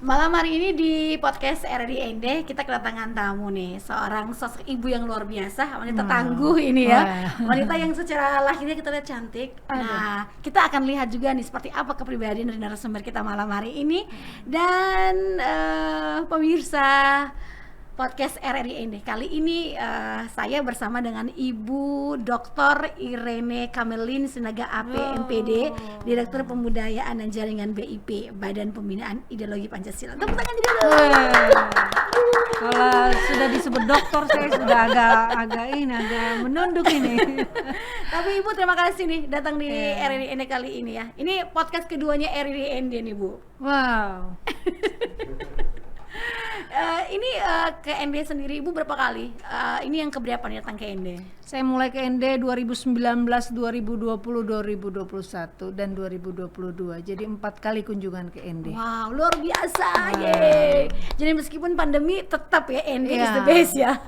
Malam hari ini di podcast RRIND kita kedatangan tamu nih, seorang sosok ibu yang luar biasa, wanita tangguh ini ya, wanita yang secara lahirnya kita lihat cantik. Nah, kita akan lihat juga nih seperti apa kepribadian dari narasumber kita malam hari ini. Dan pemirsa podcast RRIND kali ini saya bersama dengan Ibu Dr. Irene Kamelin Sinaga AP MPD, Direktur Pembudayaan dan Jaringan BIP Badan Pembinaan Ideologi Pancasila. Tepuk tangan juga dulu. Kalau sudah disebut dokter saya sudah agak menunduk ini. Tapi Ibu terima kasih nih datang di RRIND kali ini ya. Ini podcast keduanya RRIND nih Bu. Wow. Ini ke ND sendiri Ibu berapa kali? Ini yang keberapa nih datang ke ND? Saya mulai ke ND 2019, 2020, 2021 dan 2022. Jadi 4 kali kunjungan ke ND. Wow, luar biasa. Yeay. Jadi meskipun pandemi tetap ya ND is the best ya.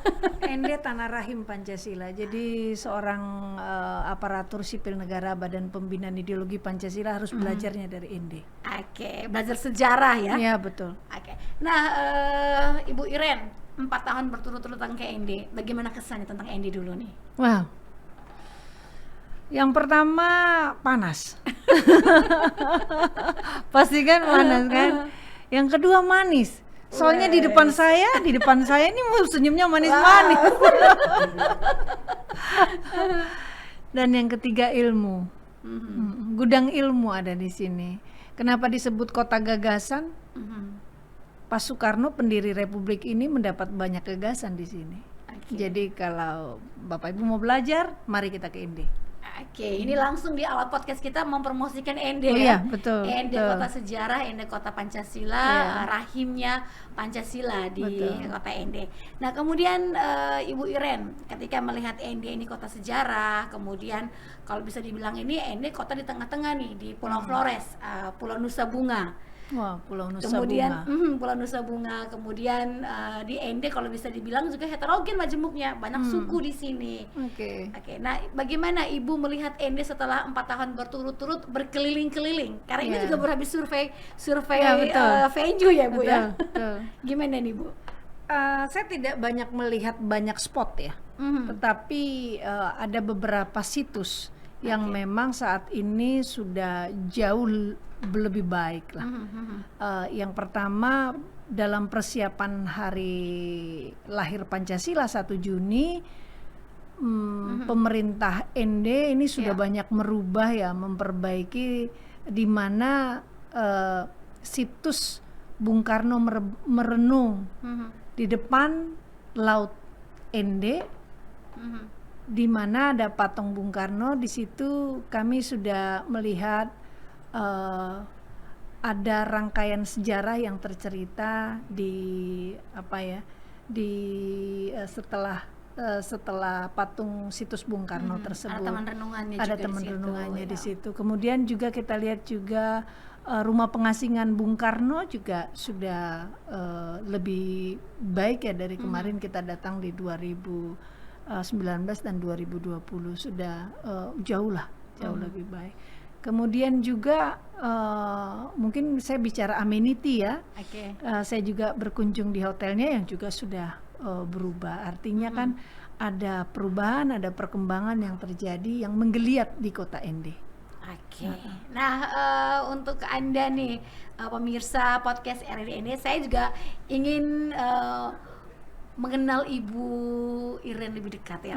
ND Tanah Rahim Pancasila. Jadi seorang aparatur sipil negara Badan Pembinaan Ideologi Pancasila harus belajarnya dari ND. Oke, belajar sejarah ya. Iya, betul. Oke. Nah, Ibu Iren 4 tahun berturut-turut tentang ke ND. Bagaimana kesannya tentang ND dulu nih? Wow. Yang pertama panas. Pasti kan panas kan. Yang kedua manis. Soalnya di depan saya ini senyumnya manis-manis. Dan yang ketiga ilmu. Gudang ilmu ada di sini. Kenapa disebut kota gagasan? Pak Soekarno pendiri Republik ini mendapat banyak gagasan di sini. Jadi kalau Bapak Ibu mau belajar, mari kita ke ND. Oke, ini langsung di awal podcast kita mempromosikan ND Iya, betul. ND betul. Kota Sejarah, ND Kota Pancasila, rahimnya Pancasila di Kota ND. Nah, kemudian Ibu Iren ketika melihat ND ini kota sejarah, kemudian kalau bisa dibilang ini ND kota di tengah-tengah nih di Pulau Flores, Pulau Nusa Bunga. Wah, Pulau Nusa Kemudian Bunga. Pulau Nusa Bunga, kemudian di ND kalau bisa dibilang juga heterogen majemuknya, banyak suku di sini. Oke. Nah bagaimana Ibu melihat ND setelah 4 tahun berturut-turut berkeliling-keliling? Karena ini juga baru habis survei venue ya Bu ya. Betul. Gimana nih Bu? Saya tidak banyak melihat banyak spot ya, tetapi ada beberapa situs yang memang saat ini sudah jauh lebih baik lah. Yang pertama dalam persiapan hari lahir Pancasila 1 Juni, pemerintah ND ini sudah banyak merubah ya, memperbaiki di mana situs Bung Karno merenung di depan laut ND, di mana ada patung Bung Karno. Di situ kami sudah melihat ada rangkaian sejarah yang tercerita di setelah patung situs Bung Karno tersebut. Ada taman renungannya ada juga taman di situ, renungannya di situ. Kemudian juga kita lihat juga rumah pengasingan Bung Karno juga sudah lebih baik ya dari kemarin kita datang di 2019 dan 2020 sudah jauh lebih baik. Kemudian juga mungkin saya bicara amenity ya. Saya juga berkunjung di hotelnya yang juga sudah berubah. Artinya kan ada perubahan, ada perkembangan yang terjadi yang menggeliat di kota ND. Nah untuk Anda nih pemirsa podcast RRI ini, saya juga ingin mengenal Ibu Iren lebih dekat ya.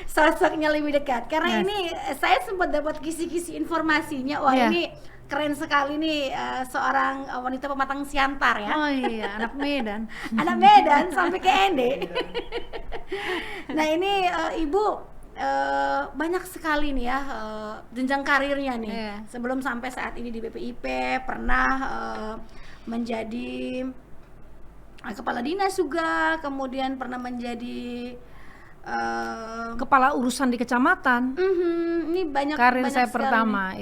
Sosoknya lebih dekat karena ini saya sempat dapat kisi-kisi informasinya. Wah ini keren sekali nih, seorang wanita pematang siantar ya. Oh iya, anak Medan. Anak Medan sampai ke ND. Nah ini Ibu banyak sekali nih ya jenjang karirnya nih. Sebelum sampai saat ini di BPIP pernah menjadi kepala dinas juga, kemudian pernah menjadi kepala urusan di kecamatan. Ini banyak karir saya sekali pertama.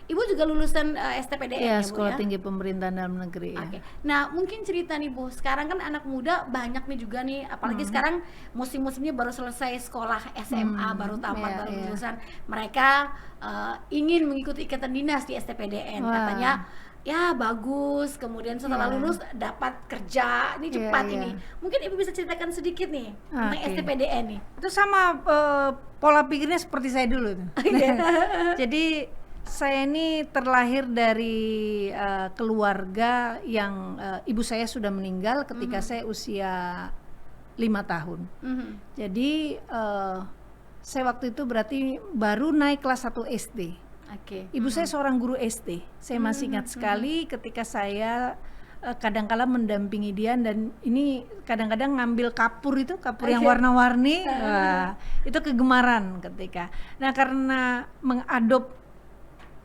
Ibu juga lulusan STPDN ya Bu Sekolah ya? Tinggi Pemerintahan Dalam Negeri. Nah mungkin cerita nih Bu, sekarang kan anak muda banyak nih juga nih, apalagi sekarang musim-musimnya baru selesai sekolah SMA, baru tamat, baru lulusan, mereka ingin mengikuti ikatan dinas di STPDN. Katanya ya bagus, kemudian setelah lulus dapat kerja, ini cepat ini. Mungkin Ibu bisa ceritakan sedikit nih tentang STPDN nih. Itu sama pola pikirnya seperti saya dulu tuh. Jadi saya ini terlahir dari keluarga yang ibu saya sudah meninggal ketika saya usia 5 tahun. Jadi saya waktu itu berarti baru naik kelas 1 SD. Ibu saya seorang guru SD. Saya masih ingat sekali ketika saya kadang-kala mendampingi dia, dan ini kadang-kadang ngambil kapur yang warna-warni. Itu kegemaran ketika. Nah, karena mengadop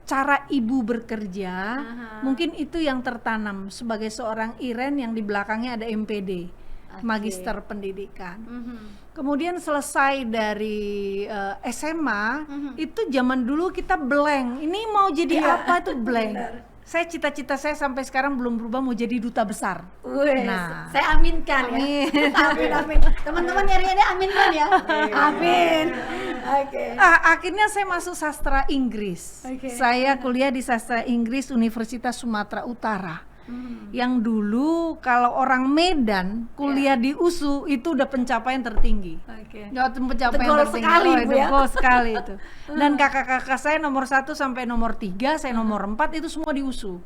cara ibu bekerja, mungkin itu yang tertanam sebagai seorang Iren yang di belakangnya ada MPD, Magister Pendidikan. Kemudian selesai dari SMA, itu zaman dulu kita blank. Ini mau jadi apa itu blank. Saya cita-cita saya sampai sekarang belum berubah, mau jadi duta besar. Nah, saya aminkan ya. Amin. Teman-teman RRI aminkan ya. Amin. Akhirnya saya masuk sastra Inggris. Saya kuliah di sastra Inggris Universitas Sumatera Utara. Yang dulu kalau orang Medan kuliah di USU itu udah pencapaian tertinggi. Tegol sekali itu. Dan kakak-kakak saya nomor 1 sampai nomor 3, saya nomor 4 itu semua di USU.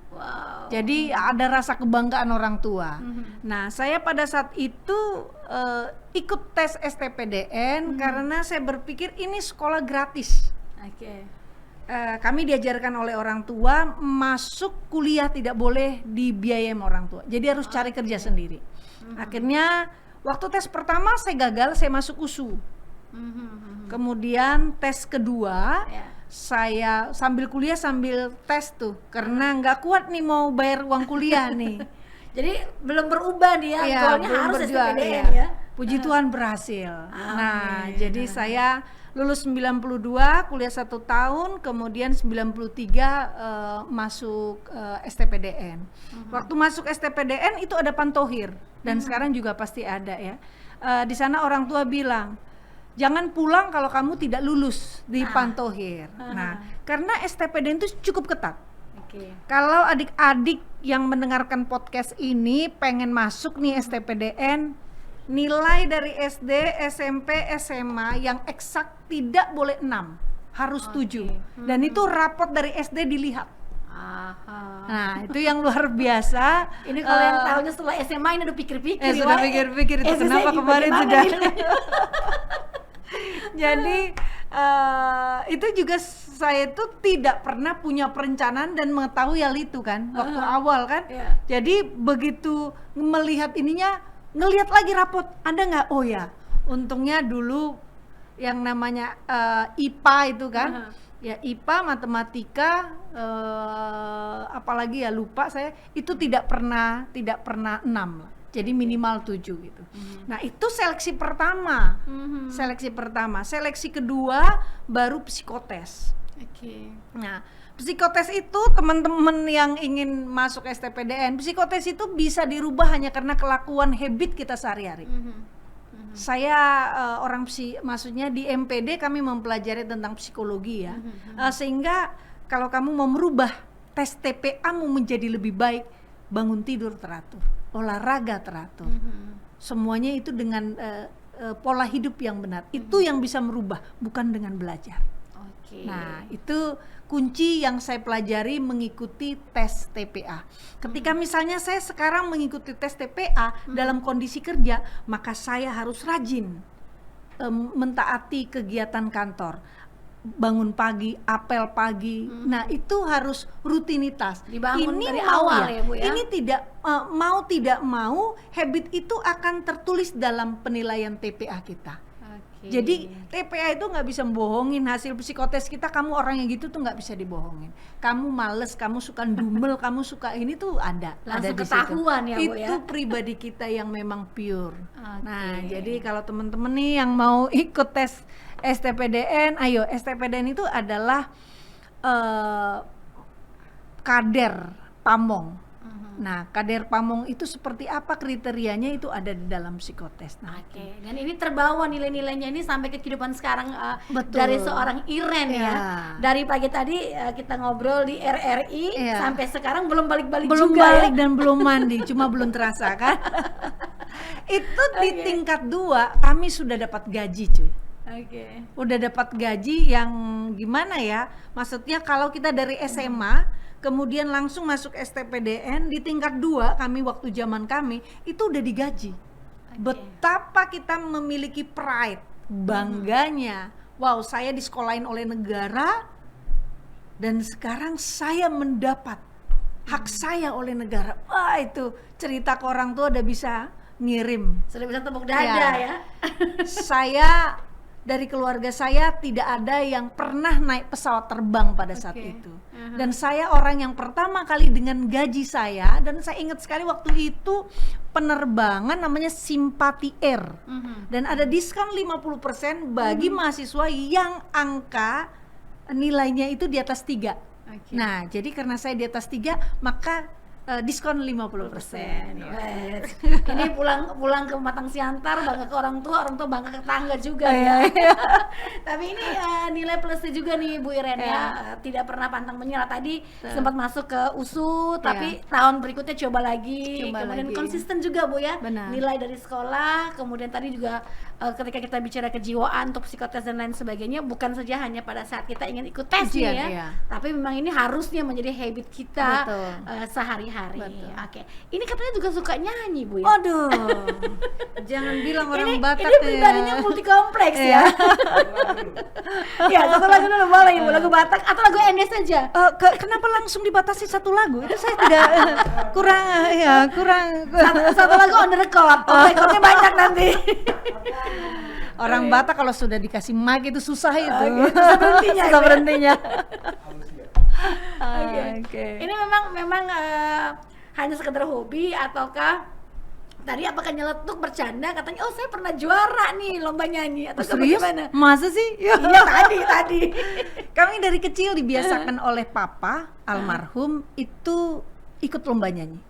Jadi ada rasa kebanggaan orang tua. Nah, saya pada saat itu ikut tes STPDN karena saya berpikir ini sekolah gratis. Kami diajarkan oleh orang tua, masuk kuliah tidak boleh dibiayai sama orang tua, jadi harus cari kerja sendiri. Akhirnya waktu tes pertama saya gagal, saya masuk USU. Kemudian tes kedua saya sambil kuliah sambil tes tuh, karena nggak kuat nih mau bayar uang kuliah nih. Jadi belum berubah nih ya, goalnya harus STPDN ya. Puji Tuhan berhasil. Nah, jadi saya lulus 92, kuliah 1 tahun, kemudian 93 masuk STPDN. Waktu masuk STPDN itu ada pantohir, dan sekarang juga pasti ada ya. Di sana orang tua bilang, jangan pulang kalau kamu tidak lulus di pantohir. Nah, karena STPDN itu cukup ketat. Kalau adik-adik yang mendengarkan podcast ini pengen masuk nih STPDN, nilai dari SD, SMP, SMA yang eksak tidak boleh 6, harus 7. Dan itu rapot dari SD dilihat. Nah, itu yang luar biasa. Ini kalau yang tahunya setelah SMA ini udah pikir-pikir. Sudah pikir-pikir itu kenapa kemarin sudah. Jadi itu juga saya tuh tidak pernah punya perencanaan dan mengetahui hal itu kan waktu awal kan. Jadi begitu melihat ininya, ngelihat lagi rapot, ada nggak? Oh ya, untungnya dulu yang namanya IPA itu kan, ya IPA, matematika, apalagi ya lupa saya, itu tidak pernah 6 lah. Jadi minimal 7 gitu. Nah, itu seleksi pertama. Seleksi kedua baru psikotes. Nah, psikotes itu teman-teman yang ingin masuk STPDN, psikotes itu bisa dirubah hanya karena kelakuan habit kita sehari-hari. Saya maksudnya di MPD kami mempelajari tentang psikologi ya, sehingga kalau kamu mau merubah tes TPA-mu menjadi lebih baik, bangun tidur teratur, olahraga teratur, semuanya itu dengan pola hidup yang benar, itu yang bisa merubah, bukan dengan belajar. Nah, itu kunci yang saya pelajari mengikuti tes TPA. Ketika misalnya saya sekarang mengikuti tes TPA dalam kondisi kerja, maka saya harus rajin mentaati kegiatan kantor. Bangun pagi, apel pagi. Nah, itu harus rutinitas. Dibangun ini dari awal ya, Bu ya. Ini tidak mau habit itu akan tertulis dalam penilaian TPA kita. Jadi TPA itu nggak bisa membohongin hasil psikotes kita. Kamu orang yang gitu tuh nggak bisa dibohongin. Kamu males, kamu suka dumel, kamu suka ini tuh ada langsung di ketahuan situ. Ya, Bu ya. Itu pribadi kita yang memang pure. Nah, jadi kalau teman-teman nih yang mau ikut tes STPDN, ayo. STPDN itu adalah kader pamong Nah, Kader Pamong itu seperti apa kriterianya itu ada di dalam psikotes. Oke, dan ini terbawa nilai-nilainya ini sampai ke kehidupan sekarang Betul. dari seorang Iren ya. Ya. Dari pagi tadi kita ngobrol di RRI Ya. sampai sekarang belum balik-balik Belum juga balik ya. dan belum mandi, cuma belum terasa kan. Itu di tingkat 2 kami sudah dapat gaji cuy. Oke. Udah dapat gaji yang gimana ya? Maksudnya kalau kita dari SMA kemudian langsung masuk STPDN di tingkat 2 kami waktu zaman kami itu udah digaji. Betapa kita memiliki pride, bangganya. Wow, saya disekolahin oleh negara dan sekarang saya mendapat hak saya oleh negara. Wah, itu cerita ke orang tua udah bisa ngirim. Sudah bisa tepuk dada ya. Saya dari keluarga saya tidak ada yang pernah naik pesawat terbang pada saat itu. Dan saya orang yang pertama kali dengan gaji saya, dan saya ingat sekali waktu itu penerbangan namanya Simpati Air. Dan ada diskon 50% bagi mahasiswa yang angka nilainya itu di atas 3. Nah, jadi karena saya di atas 3, maka diskon 50%. Ini pulang ke Matang Siantar, bangga ke orang tua bangga ke tetangga juga ya. Tapi ini nilai plusnya juga nih Bu Iren ya. Tidak pernah pantang menyerah. Tadi sempat masuk ke USU, tapi tahun berikutnya coba lagi. Kemudian konsisten juga Bu ya. Benar. Nilai dari sekolah, kemudian tadi juga ketika kita bicara kejiwaan untuk psikotes dan lain sebagainya, bukan saja hanya pada saat kita ingin ikut tes nih ya, tapi memang ini harusnya menjadi habit kita sehari-hari. Oke. Ini katanya juga suka nyanyi Bu ya. Aduh, jangan bilang orang Batak ini pribadinya multi kompleks ya. Ya, satu lagu dulu boleh Ibu, lagu Batak atau lagu Ende saja. Kenapa langsung dibatasi satu lagu? Itu saya tidak kurang. Satu lagu on the record. Recordnya banyak nanti. Orang Batak kalau sudah dikasih mic itu susah itu. Susah berhentinya. Ini memang hanya sekedar hobi ataukah tadi apakah nyeletuk bercanda katanya saya pernah juara nih lomba nyanyi atau serius? Bagaimana? Masa sih? Iya tadi. Kami dari kecil dibiasakan oleh papa almarhum itu ikut lomba nyanyi.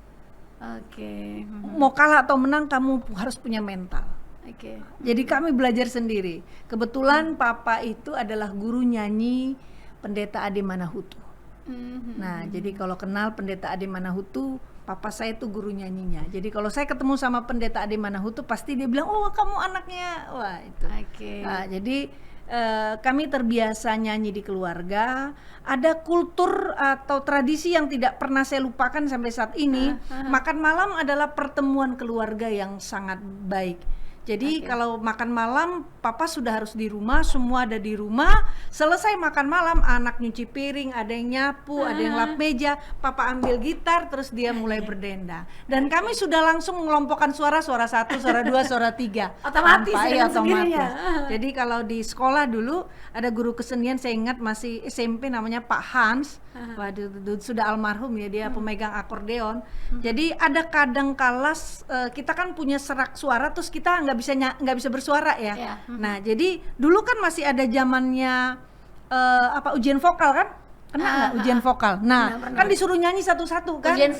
Oke. Mau kalah atau menang kamu harus punya mental. Oke. Jadi kami belajar sendiri. Kebetulan papa itu adalah guru nyanyi Pendeta Ade Manahutu. Nah, jadi kalau kenal Pendeta Ade Manahutu, papa saya itu guru nyanyinya. Jadi kalau saya ketemu sama Pendeta Ade Manahutu, pasti dia bilang, "Oh, kamu anaknya." Wah, itu. Nah, jadi kami terbiasa nyanyi di keluarga. Ada kultur atau tradisi yang tidak pernah saya lupakan sampai saat ini. Makan malam adalah pertemuan keluarga yang sangat baik. Jadi kalau makan malam, papa sudah harus di rumah, semua ada di rumah. Selesai makan malam, anak nyuci piring, ada yang nyapu, ada yang lap meja, papa ambil gitar, terus dia mulai berdenda. Dan kami sudah langsung mengelompokkan suara 1, suara 2, suara 3. Otomatis ya, otomatis. Jadi kalau di sekolah dulu ada guru kesenian, saya ingat masih SMP namanya Pak Hans. Waduh, sudah almarhum ya, dia pemegang akordeon. Jadi ada kadang kalas kita kan punya serak suara, terus kita nggak bisa bersuara ya. Nah, jadi dulu kan masih ada zamannya ujian vokal kan? Pernah nggak ujian vokal? Nah, kan disuruh nyanyi satu-satu kan? Ujian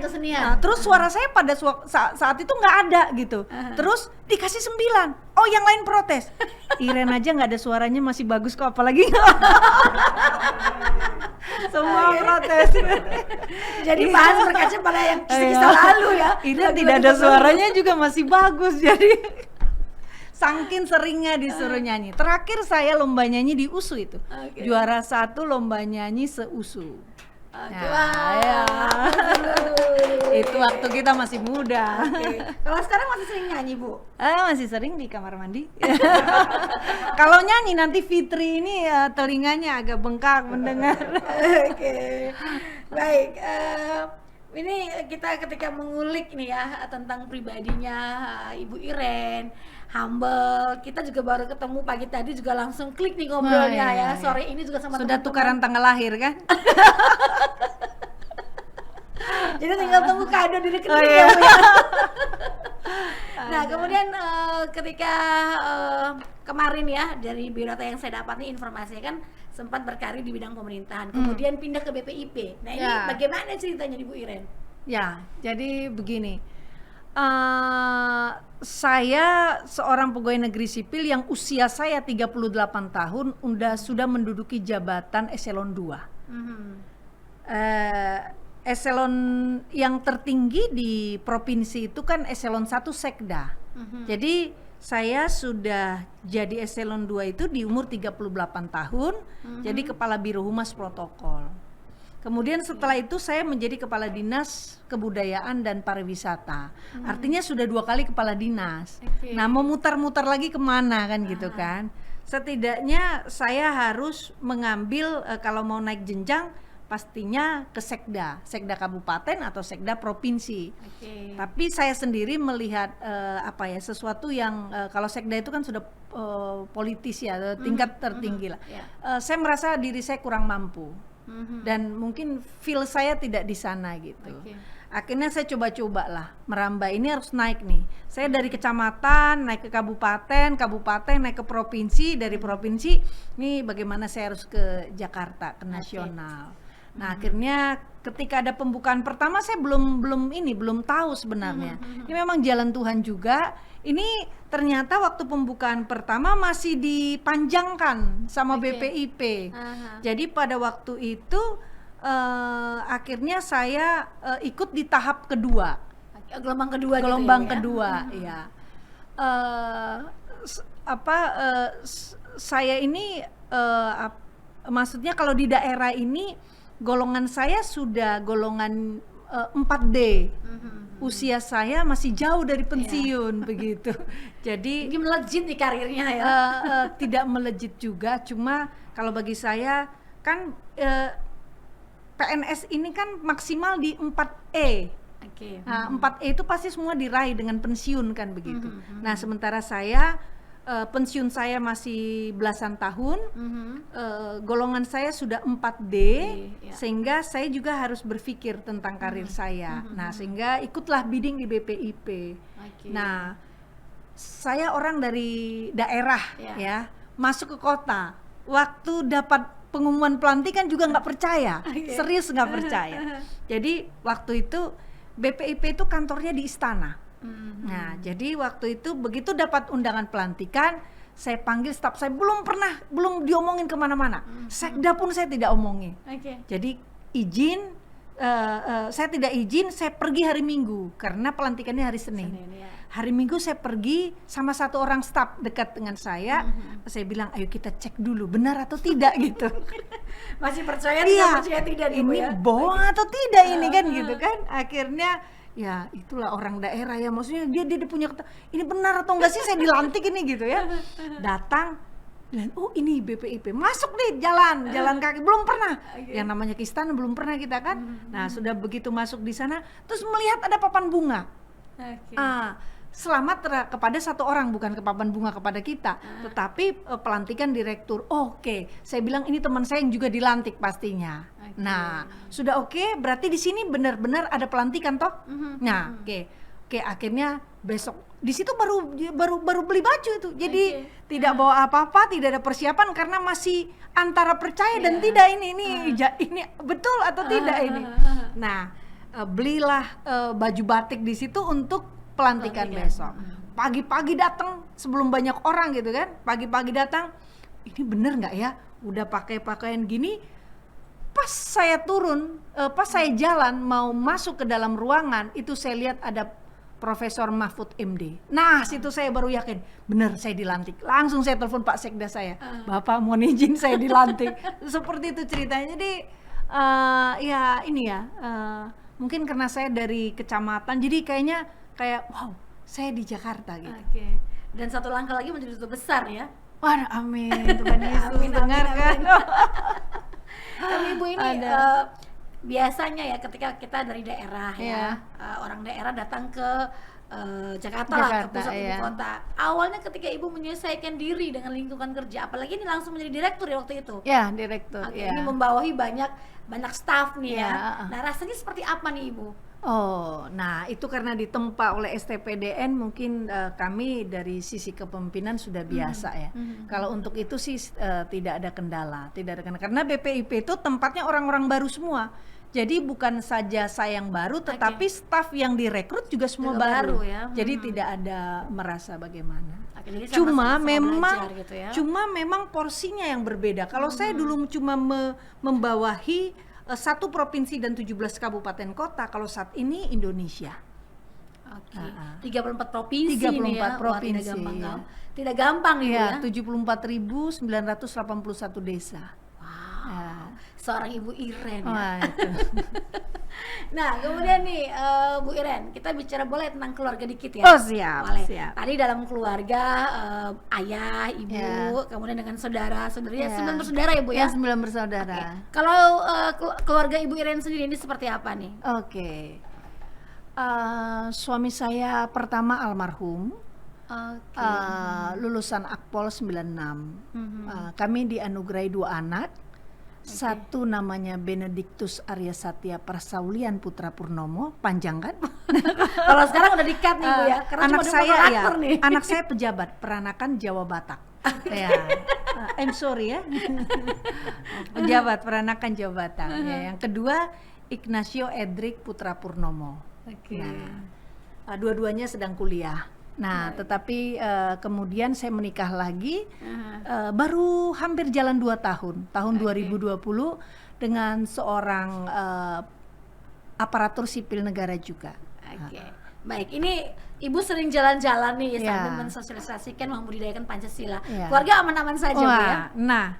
kesenian. Nah, terus suara saya pada saat itu nggak ada gitu. Terus dikasih 9. Oh, yang lain protes. Iren aja nggak ada suaranya masih bagus kok, apalagi semua protes. Jadi bahas berkaca pada yang kisah lalu ya. Iren tidak ada suaranya juga masih bagus. Jadi saking seringnya disuruh nyanyi. Terakhir saya lomba nyanyi di USU itu. Juara 1 lomba nyanyi se-USU. Itu waktu kita masih muda. Kalau sekarang masih sering nyanyi Bu? Masih sering di kamar mandi. Kalau nyanyi nanti Fitri ini telinganya agak bengkak mendengar. Baik. Ini kita ketika mengulik nih ya tentang pribadinya Ibu Iren, humble. Kita juga baru ketemu pagi tadi juga langsung klik nih ngobrolnya ya. Sore ini juga sama sudah teman-teman. Tukaran tanggal lahir kan? Jadi tinggal tunggu kado di rekening ya Bu ya. Nah kemudian ketika kemarin ya dari biodata yang saya dapat nih informasinya kan sempat berkarir di bidang pemerintahan, kemudian pindah ke BPIP. Nah ini bagaimana ceritanya di Bu Iren? Ya, jadi begini. Saya seorang pegawai negeri sipil yang usia saya 38 tahun sudah menduduki jabatan eselon 2. Eselon yang tertinggi di provinsi itu kan eselon 1 sekda. Jadi saya sudah jadi eselon 2 itu di umur 38 tahun, jadi kepala biro humas protokol. Kemudian setelah itu saya menjadi kepala dinas kebudayaan dan pariwisata. Artinya sudah 2 kali kepala dinas. Nah, mau mutar-mutar lagi kemana kan gitu kan. Setidaknya saya harus mengambil kalau mau naik jenjang pastinya ke sekda kabupaten atau sekda provinsi. Tapi saya sendiri melihat sesuatu yang kalau sekda itu kan sudah politis ya, tingkat tertinggi lah. Saya merasa diri saya kurang mampu. Dan mungkin feel saya tidak di sana gitu. Akhirnya saya coba-coba lah merambah, ini harus naik nih. Saya dari kecamatan naik ke kabupaten naik ke provinsi, dari provinsi ini bagaimana saya harus ke Jakarta, ke nasional. Nah, akhirnya ketika ada pembukaan pertama saya belum tahu sebenarnya. Ini memang jalan Tuhan juga. Ini ternyata waktu pembukaan pertama masih dipanjangkan sama BPIP. Jadi pada waktu itu akhirnya saya ikut di tahap kedua. Gelombang kedua gitu. Gelombang kedua, ya. Saya ini maksudnya kalau di daerah ini golongan saya sudah golongan 4D. Usia saya masih jauh dari pensiun begitu. Jadi ini melejit nih karirnya ya. Tidak melejit juga, cuma kalau bagi saya kan PNS ini kan maksimal di 4E. Nah, 4E itu pasti semua diraih dengan pensiun kan begitu. Nah, sementara saya pensiun saya masih belasan tahun, golongan saya sudah 4D, sehingga saya juga harus berpikir tentang karir saya. Nah, sehingga ikutlah bidding di BPIP. Nah, saya orang dari daerah ya, masuk ke kota. Waktu dapat pengumuman pelantikan juga nggak percaya, serius nggak percaya. Jadi waktu itu BPIP itu kantornya di istana. Nah, jadi waktu itu begitu dapat undangan pelantikan, saya panggil staf saya, belum diomongin kemana-mana. Sekda pun saya tidak omongin. Jadi izin, saya tidak izin, saya pergi hari Minggu karena pelantikannya hari Senin. Hari Minggu saya pergi sama satu orang staf dekat dengan saya. Saya bilang, ayo kita cek dulu benar atau tidak gitu. Masih percaya percaya tidak nih, ini ya? bohong atau tidak ini kan gitu kan. Akhirnya ya itulah orang daerah ya, maksudnya dia punya ini benar atau enggak sih saya dilantik ini gitu ya. Datang dan oh ini BPIP, masuk nih jalan kaki, belum pernah yang namanya ke istana, belum pernah kita kan. Nah, sudah begitu masuk di sana terus melihat ada papan bunga. Selamat kepada satu orang, bukan ke papan bunga kepada kita, tetapi pelantikan direktur. Oke, saya bilang ini teman saya yang juga dilantik pastinya. Nah, sudah oke, berarti di sini benar-benar ada pelantikan toh. Nah, oke, akhirnya besok di situ baru beli baju itu. Jadi tidak bawa apa-apa, tidak ada persiapan karena masih antara percaya dan tidak ini betul atau tidak ini. Nah, belilah baju batik di situ untuk pelantikan besok. Pagi-pagi datang sebelum banyak orang gitu kan. Pagi-pagi datang, ini bener nggak ya? Udah pakai pakaian gini. Pas saya turun, pas saya jalan mau masuk ke dalam ruangan, itu saya lihat ada Profesor Mahfud MD. Nah, situ saya baru yakin, bener saya dilantik. Langsung saya telepon Pak Sekda saya, Bapak mohon izin saya dilantik. Seperti itu ceritanya. Jadi mungkin karena saya dari kecamatan, jadi kayaknya wow, saya di Jakarta gitu. Dan satu langkah lagi menjadi duta besar ya. Wah, amin. Tuhan Yesus dengarkan. Tapi Ibu ini biasanya ya ketika kita dari daerah orang daerah datang ke Jakarta lah, ke pusat ibu kota. Awalnya ketika Ibu menyesuaikan diri dengan lingkungan kerja, apalagi ini langsung menjadi direktur ya waktu itu. Ya, direktur. Ini membawahi banyak staf nih ya. Nah, rasanya seperti apa nih Ibu? Oh, nah itu karena ditempa oleh STPDN mungkin kami dari sisi kepemimpinan sudah biasa ya. Kalau untuk itu sih tidak ada kendala, karena BPIP itu tempatnya orang-orang baru semua. Jadi bukan saja saya yang baru, tetapi staf yang direkrut juga semua Juga baru. baru ya. Jadi tidak ada merasa bagaimana. Oke, jadi Cuma sama-sama memang, belajar gitu ya. cuma memang porsinya yang berbeda. Kalau saya dulu cuma membawahi satu provinsi dan 17 kabupaten kota, kalau saat ini Indonesia. Oke. 34 provinsi nih ya. 34 Wah, provinsi. tidak gampang gitu ya. 74.981 desa. Wow. Seorang Ibu Iren ya. Wah, itu. Nah, kemudian nih Bu Iren, kita bicara boleh tentang keluarga dikit ya. Oh, siap, Boleh. siap. Tadi dalam keluarga ayah, ibu, Ya. kemudian dengan saudara-saudari, Ya. 9 bersaudara ya Bu ya. 9 bersaudara. Oke. Kalau keluarga Ibu Iren sendiri ini seperti apa nih? Oke. Suami saya pertama almarhum, Oke. lulusan Akpol 96. Mhm. Kami dianugerahi 2 anak. Satu namanya Benediktus Arya Satya Persaulian Putra Purnomo, panjang kan? Kalau sekarang udah di-cut nih Bu ya, karena anak cuma saya dua karakter nih. anak saya pejabat peranakan Jawa Batak. Ya, I'm sorry ya. Pejabat peranakan Jawa Batak. Ya, yang kedua Ignacio Edric Putra Purnomo. Oke. Nah, dua-duanya sedang kuliah. Nah, tetapi kemudian saya menikah lagi, baru hampir jalan 2 tahun, tahun 2020 dengan seorang aparatur sipil negara juga. Oke. Baik, ini Ibu sering jalan-jalan nih Ya. sambil mensosialisasikan membudidayakan Pancasila. Ya. Keluarga aman-aman saja Bu ya. Nah,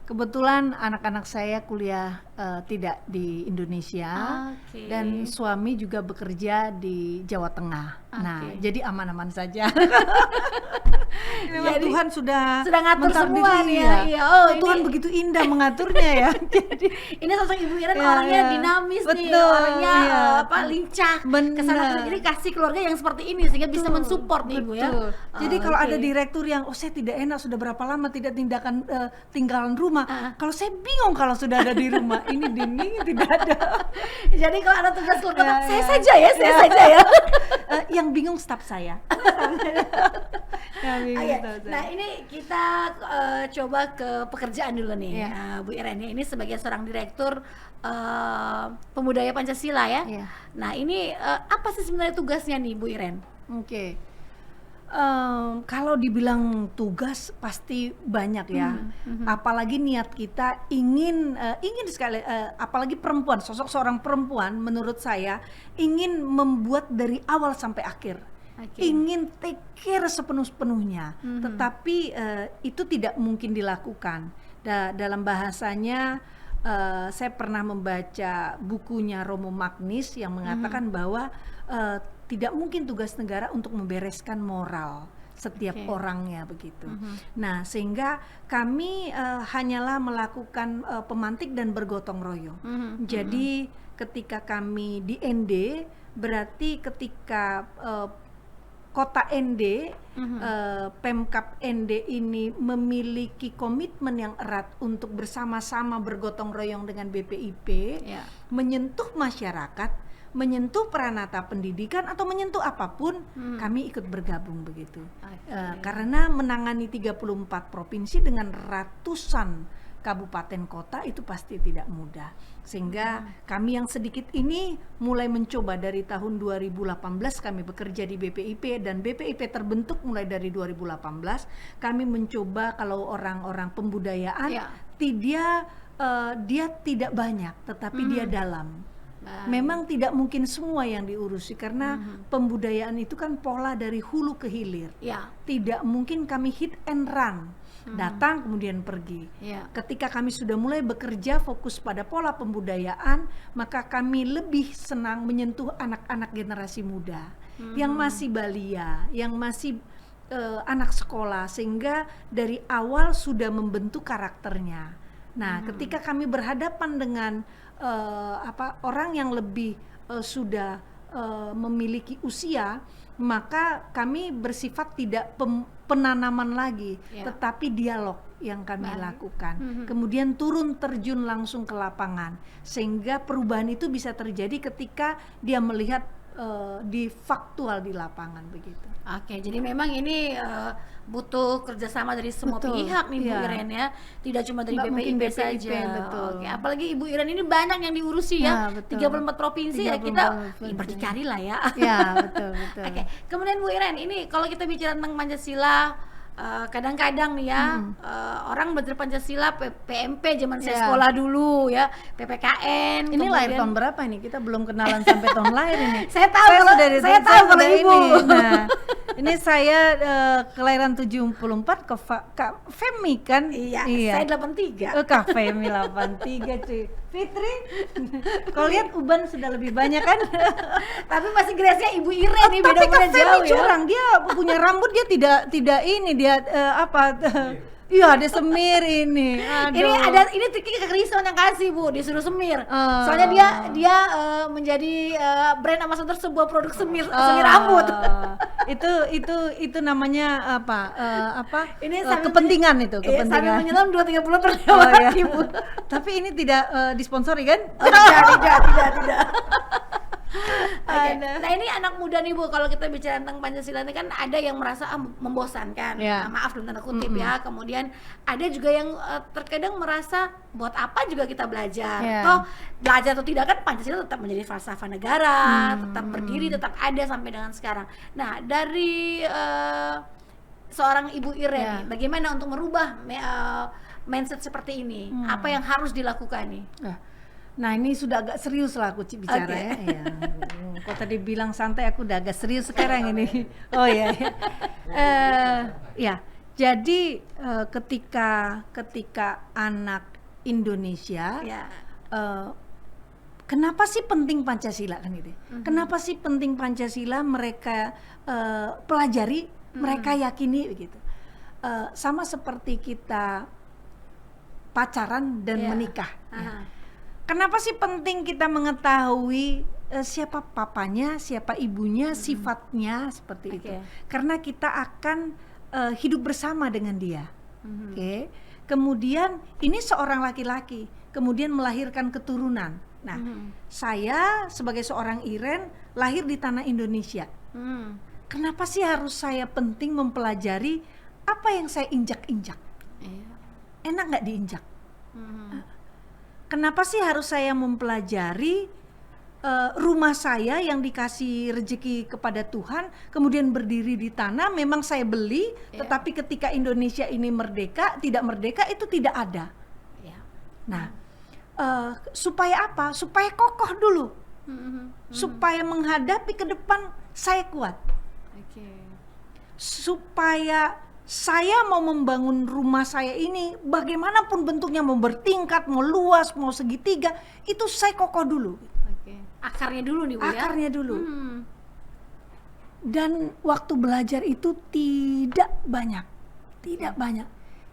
kebetulan anak-anak saya kuliah tidak di Indonesia, Oke. dan suami juga bekerja di Jawa Tengah. Nah, Oke. jadi aman-aman saja. Jadi, Tuhan sudah ngatur mentakdiri, semua nih ya. Iya. Oh, Tuhan ini begitu indah mengaturnya ya. Jadi ini sosok Ibu Iren Ya, orangnya ya. dinamis nih, Betul, orangnya iya. lincah, Benar. kesana sini. Jadi kasih keluarga yang seperti ini sehingga bisa mensupport nih Ibu ya. Betul. Jadi kalau oke. ada direktur yang saya tidak enak sudah berapa lama tidak tinggalan rumah. Kalau saya bingung kalau sudah ada di rumah. Ini dinding tidak ada. Jadi kalau ada tugas keluar kota, Ya, saya ya. saja ya, saya Ya. saja ya. Yang bingung staf saya. Yang bingung Oke, staf saya. nah ini kita coba ke pekerjaan dulu nih, Iya. Bu Iren ya. Ini sebagai seorang direktur pembudaya Pancasila ya. Iya. Nah ini apa sih sebenarnya tugasnya nih Bu Iren? Oke. Kalau dibilang tugas pasti banyak ya. Apalagi niat kita ingin sekali, apalagi perempuan, sosok seorang perempuan menurut saya ingin membuat dari awal sampai akhir. Oke. Ingin take care sepenuh-penuhnya, tetapi itu tidak mungkin dilakukan. Dalam bahasanya, saya pernah membaca bukunya Romo Magnis yang mengatakan bahwa tidak mungkin tugas negara untuk membereskan moral setiap Oke. orangnya begitu. Nah, sehingga kami hanyalah melakukan pemantik dan bergotong royong. Jadi ketika kami di ND, berarti ketika Kota ND, Pemkab ND ini memiliki komitmen yang erat untuk bersama-sama bergotong royong dengan BPIP, Ya. menyentuh masyarakat, menyentuh peranata pendidikan atau menyentuh apapun, kami ikut bergabung begitu. Oke. Karena menangani 34 provinsi dengan ratusan kabupaten kota itu pasti tidak mudah. Sehingga kami yang sedikit ini mulai mencoba dari tahun 2018 kami bekerja di BPIP, dan BPIP terbentuk mulai dari 2018. Kami mencoba kalau orang-orang pembudayaan Ya. dia tidak banyak tetapi dia dalam. Baik. Memang tidak mungkin semua yang diurusi karena pembudayaan itu kan pola dari hulu ke hilir. Ya. Tidak mungkin kami hit and run, datang kemudian pergi. Ya. Ketika kami sudah mulai bekerja fokus pada pola pembudayaan, maka kami lebih senang menyentuh anak-anak generasi muda yang masih balia, yang masih anak sekolah, sehingga dari awal sudah membentuk karakternya. Nah, ketika kami berhadapan dengan orang yang lebih sudah memiliki usia, maka kami bersifat tidak penanaman lagi, Ya. tetapi dialog yang kami Baik. lakukan. Kemudian turun terjun langsung ke lapangan, sehingga perubahan itu bisa terjadi ketika dia melihat di faktual di lapangan begitu. Oke, jadi memang ini butuh kerjasama dari semua Betul, pihak nih Bu iya. Iren ya, tidak cuma dari Nggak mungkin BPIP BPIP, saja. betul. Oke, apalagi Ibu Iren ini banyak yang diurusi ya, Nah, betul. 34 provinsi ya, 34 kita provinsi. berdikari lah ya. Ya, betul. Oke, kemudian Bu Iren ini kalau kita bicara tentang Pancasila, kadang-kadang nih ya orang belajar Pancasila PMP zaman saya Ya. sekolah dulu ya, PPKN. Ini lahir tahun berapa ini? Kita belum kenalan sampai tahun lahir ini. Saya tahu kalau- saya tahu kalau sudah Ibu. Nah, ini saya kelahiran 74 ke Kak Femi kan? Iya, saya 83. Kak Femi 83 cuy. Fitri, kalau lihat Uban sudah lebih banyak kan? Tapi masih grace-nya Ibu Iren nih, Tapi beda-beda Kak Femi jauh ya. curang, dia punya rambut dia tidak ini dia iya dia semir ini. Aduh. Ini triknya Kak Rison yang kasih Bu, disuruh semir. Oh. Soalnya dia menjadi brand ambassador sebuah produk semir rambut. itu namanya Ini sambil kepentingan itu Sambil kepentingan. menyelam 2-3 bulan terus Oh, ya. Ibu. Tapi ini tidak disponsori kan? Oh, tidak. Oke. Ada. Nah ini anak muda nih Bu, kalau kita bicara tentang Pancasila ini kan ada yang merasa membosankan, Ya. maaf dalam tanda kutip ya. Kemudian ada juga yang terkadang merasa buat apa juga kita belajar. Ya. Toh belajar atau tidak kan Pancasila tetap menjadi falsafah negara, tetap berdiri, tetap ada sampai dengan sekarang. Nah dari seorang Ibu Iren Ya. nih, bagaimana untuk merubah mindset seperti ini? Apa yang harus dilakukan nih? Nah ini sudah agak serius lah aku bicara Oke. ya. Kok tadi bilang santai, aku udah agak serius sekarang ini. Oh ya. Ya. Jadi ketika anak Indonesia, Ya. kenapa sih penting Pancasila kan gitu? Kenapa sih penting Pancasila mereka pelajari, mereka yakini begitu? Sama seperti kita pacaran dan Ya. menikah. Aha. Kenapa sih penting kita mengetahui siapa papanya, siapa ibunya, sifatnya seperti itu? Oke. Karena kita akan hidup bersama dengan dia. Oke. Kemudian ini seorang laki-laki, kemudian melahirkan keturunan. Nah, saya sebagai seorang Iren lahir di tanah Indonesia. Kenapa sih harus saya penting mempelajari apa yang saya injak-injak? Iya. Enak nggak diinjak? Kenapa sih harus saya mempelajari rumah saya yang dikasih rezeki kepada Tuhan, kemudian berdiri di tanah, memang saya beli, tetapi ketika Indonesia ini merdeka, tidak merdeka itu tidak ada. Ya. Nah, supaya apa? Supaya kokoh dulu, supaya menghadapi ke depan saya kuat, Oke. supaya saya mau membangun rumah saya ini bagaimanapun bentuknya, mau bertingkat, mau luas, mau segitiga, itu saya kokoh dulu. Oke. Akarnya dulu nih Bu ya. Akarnya dulu. Dan waktu belajar itu tidak banyak.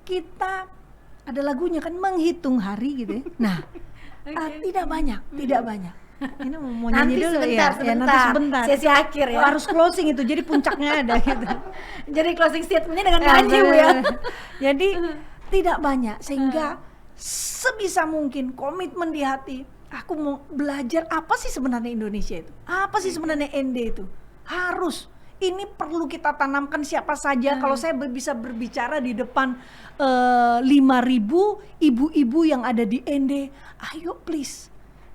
Kita ada lagunya kan, menghitung hari gitu ya. Nah, tidak banyak. Ini mau nyanyi Nanti dulu sebentar, ya. Nanti sebentar. Sesi akhir ya. Harus closing itu, jadi puncaknya ada gitu. Jadi closing statementnya dengan nyanyi Bu ya. Jadi tidak banyak, sehingga sebisa mungkin komitmen di hati. Aku mau belajar apa sih sebenarnya Indonesia itu, apa sih sebenarnya ND itu. Harus, ini perlu kita tanamkan siapa saja. Kalau saya bisa berbicara di depan 5.000 ibu-ibu yang ada di ND, ayo please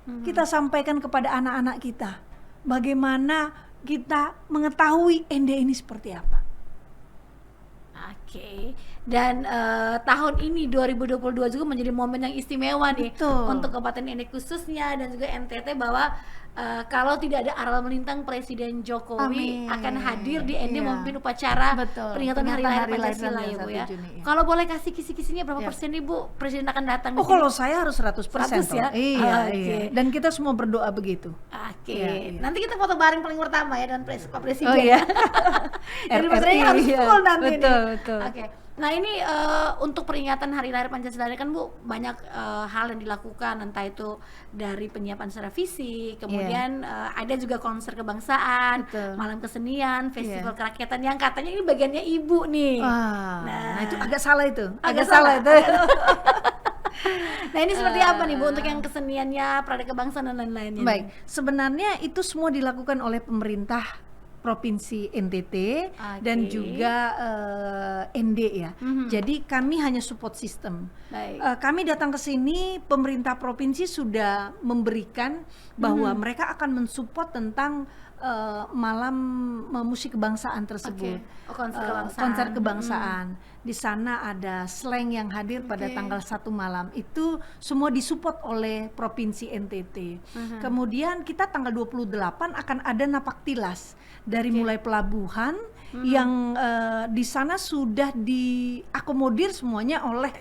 kita sampaikan kepada anak-anak kita bagaimana kita mengetahui ND ini seperti apa. Oke. Dan tahun ini 2022 juga menjadi momen yang istimewa nih. Betul. Untuk Kabupaten ND khususnya dan juga NTT, bahwa kalau tidak ada aral melintang Presiden Jokowi Amin. akan hadir di ND Iya. memimpin upacara Betul. peringatan Hari Peringatan Lahir Hari Lahir Pancasila ya 1 Bu ya. Juni, ya. Kalau boleh kasih kisi-kisinya berapa Ya. persen nih Bu Presiden akan datang di Oh, sini? kalau saya harus 100% 100 ya? toh. Iya, Oke. iya. Dan kita semua berdoa begitu. Oke, Iya, iya. nanti kita foto bareng paling pertama ya dengan Pak Presiden. Oh iya. Jadi RRI, materinya harus iya. full nanti Betul, nih. betul. Oke. Nah ini untuk peringatan Hari Lahir Pancasila ini kan Bu, banyak hal yang dilakukan, entah itu dari penyiapan secara fisik, kemudian ada juga konser kebangsaan, Betul. malam kesenian, festival Iya. kerakyatan yang katanya ini bagiannya Ibu nih. Nah, Nah. itu agak salah itu. Agak Agak salah salah. itu. Nah ini seperti apa nih Bu untuk yang keseniannya, perada kebangsaan dan lain-lainnya? Baik, sebenarnya itu semua dilakukan oleh pemerintah Provinsi NTT dan juga ND ya. Jadi kami hanya support system. Kami datang ke sini, pemerintah provinsi sudah memberikan bahwa mereka akan mensupport tentang malam musik kebangsaan tersebut. Konser kebangsaan. Di sana ada slang yang hadir pada tanggal 1 malam. Itu semua disupport oleh Provinsi NTT. Kemudian kita tanggal 28 akan ada napak tilas dari mulai pelabuhan yang di sana sudah diakomodir semuanya oleh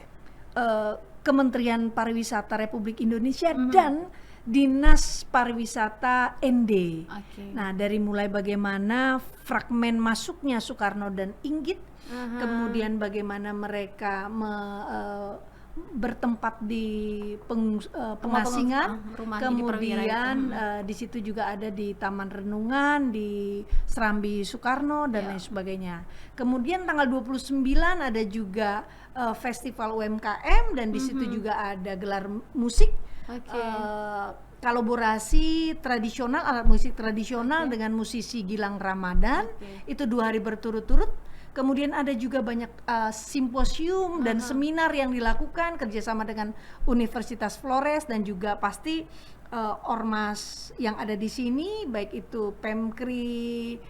Kementerian Pariwisata Republik Indonesia dan Dinas Pariwisata ND. Nah, dari mulai bagaimana fragmen masuknya Soekarno dan Inggit, kemudian bagaimana mereka bertempat di pengasingan, kemudian di situ juga ada di Taman Renungan, di Serambi Soekarno dan lain sebagainya. Kemudian tanggal 29 ada juga festival UMKM dan di situ juga ada gelar musik. Kolaborasi tradisional, alat musik tradisional dengan musisi Gilang Ramadan. Itu 2 hari berturut-turut. Kemudian ada juga banyak simposium dan seminar yang dilakukan kerjasama dengan Universitas Flores dan juga pasti ormas yang ada di sini, baik itu Pemkri,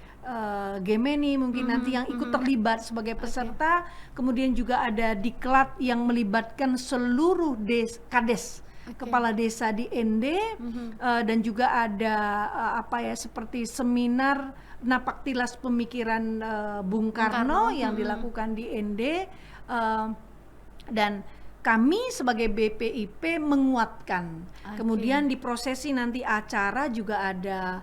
Gemeni mungkin nanti yang ikut terlibat sebagai peserta. Kemudian juga ada diklat yang melibatkan seluruh kades, kepala desa di ND, dan juga ada seperti seminar napak tilas pemikiran Bung Karno yang dilakukan di ND, dan kami sebagai BPIP menguatkan. Kemudian di prosesi nanti acara juga ada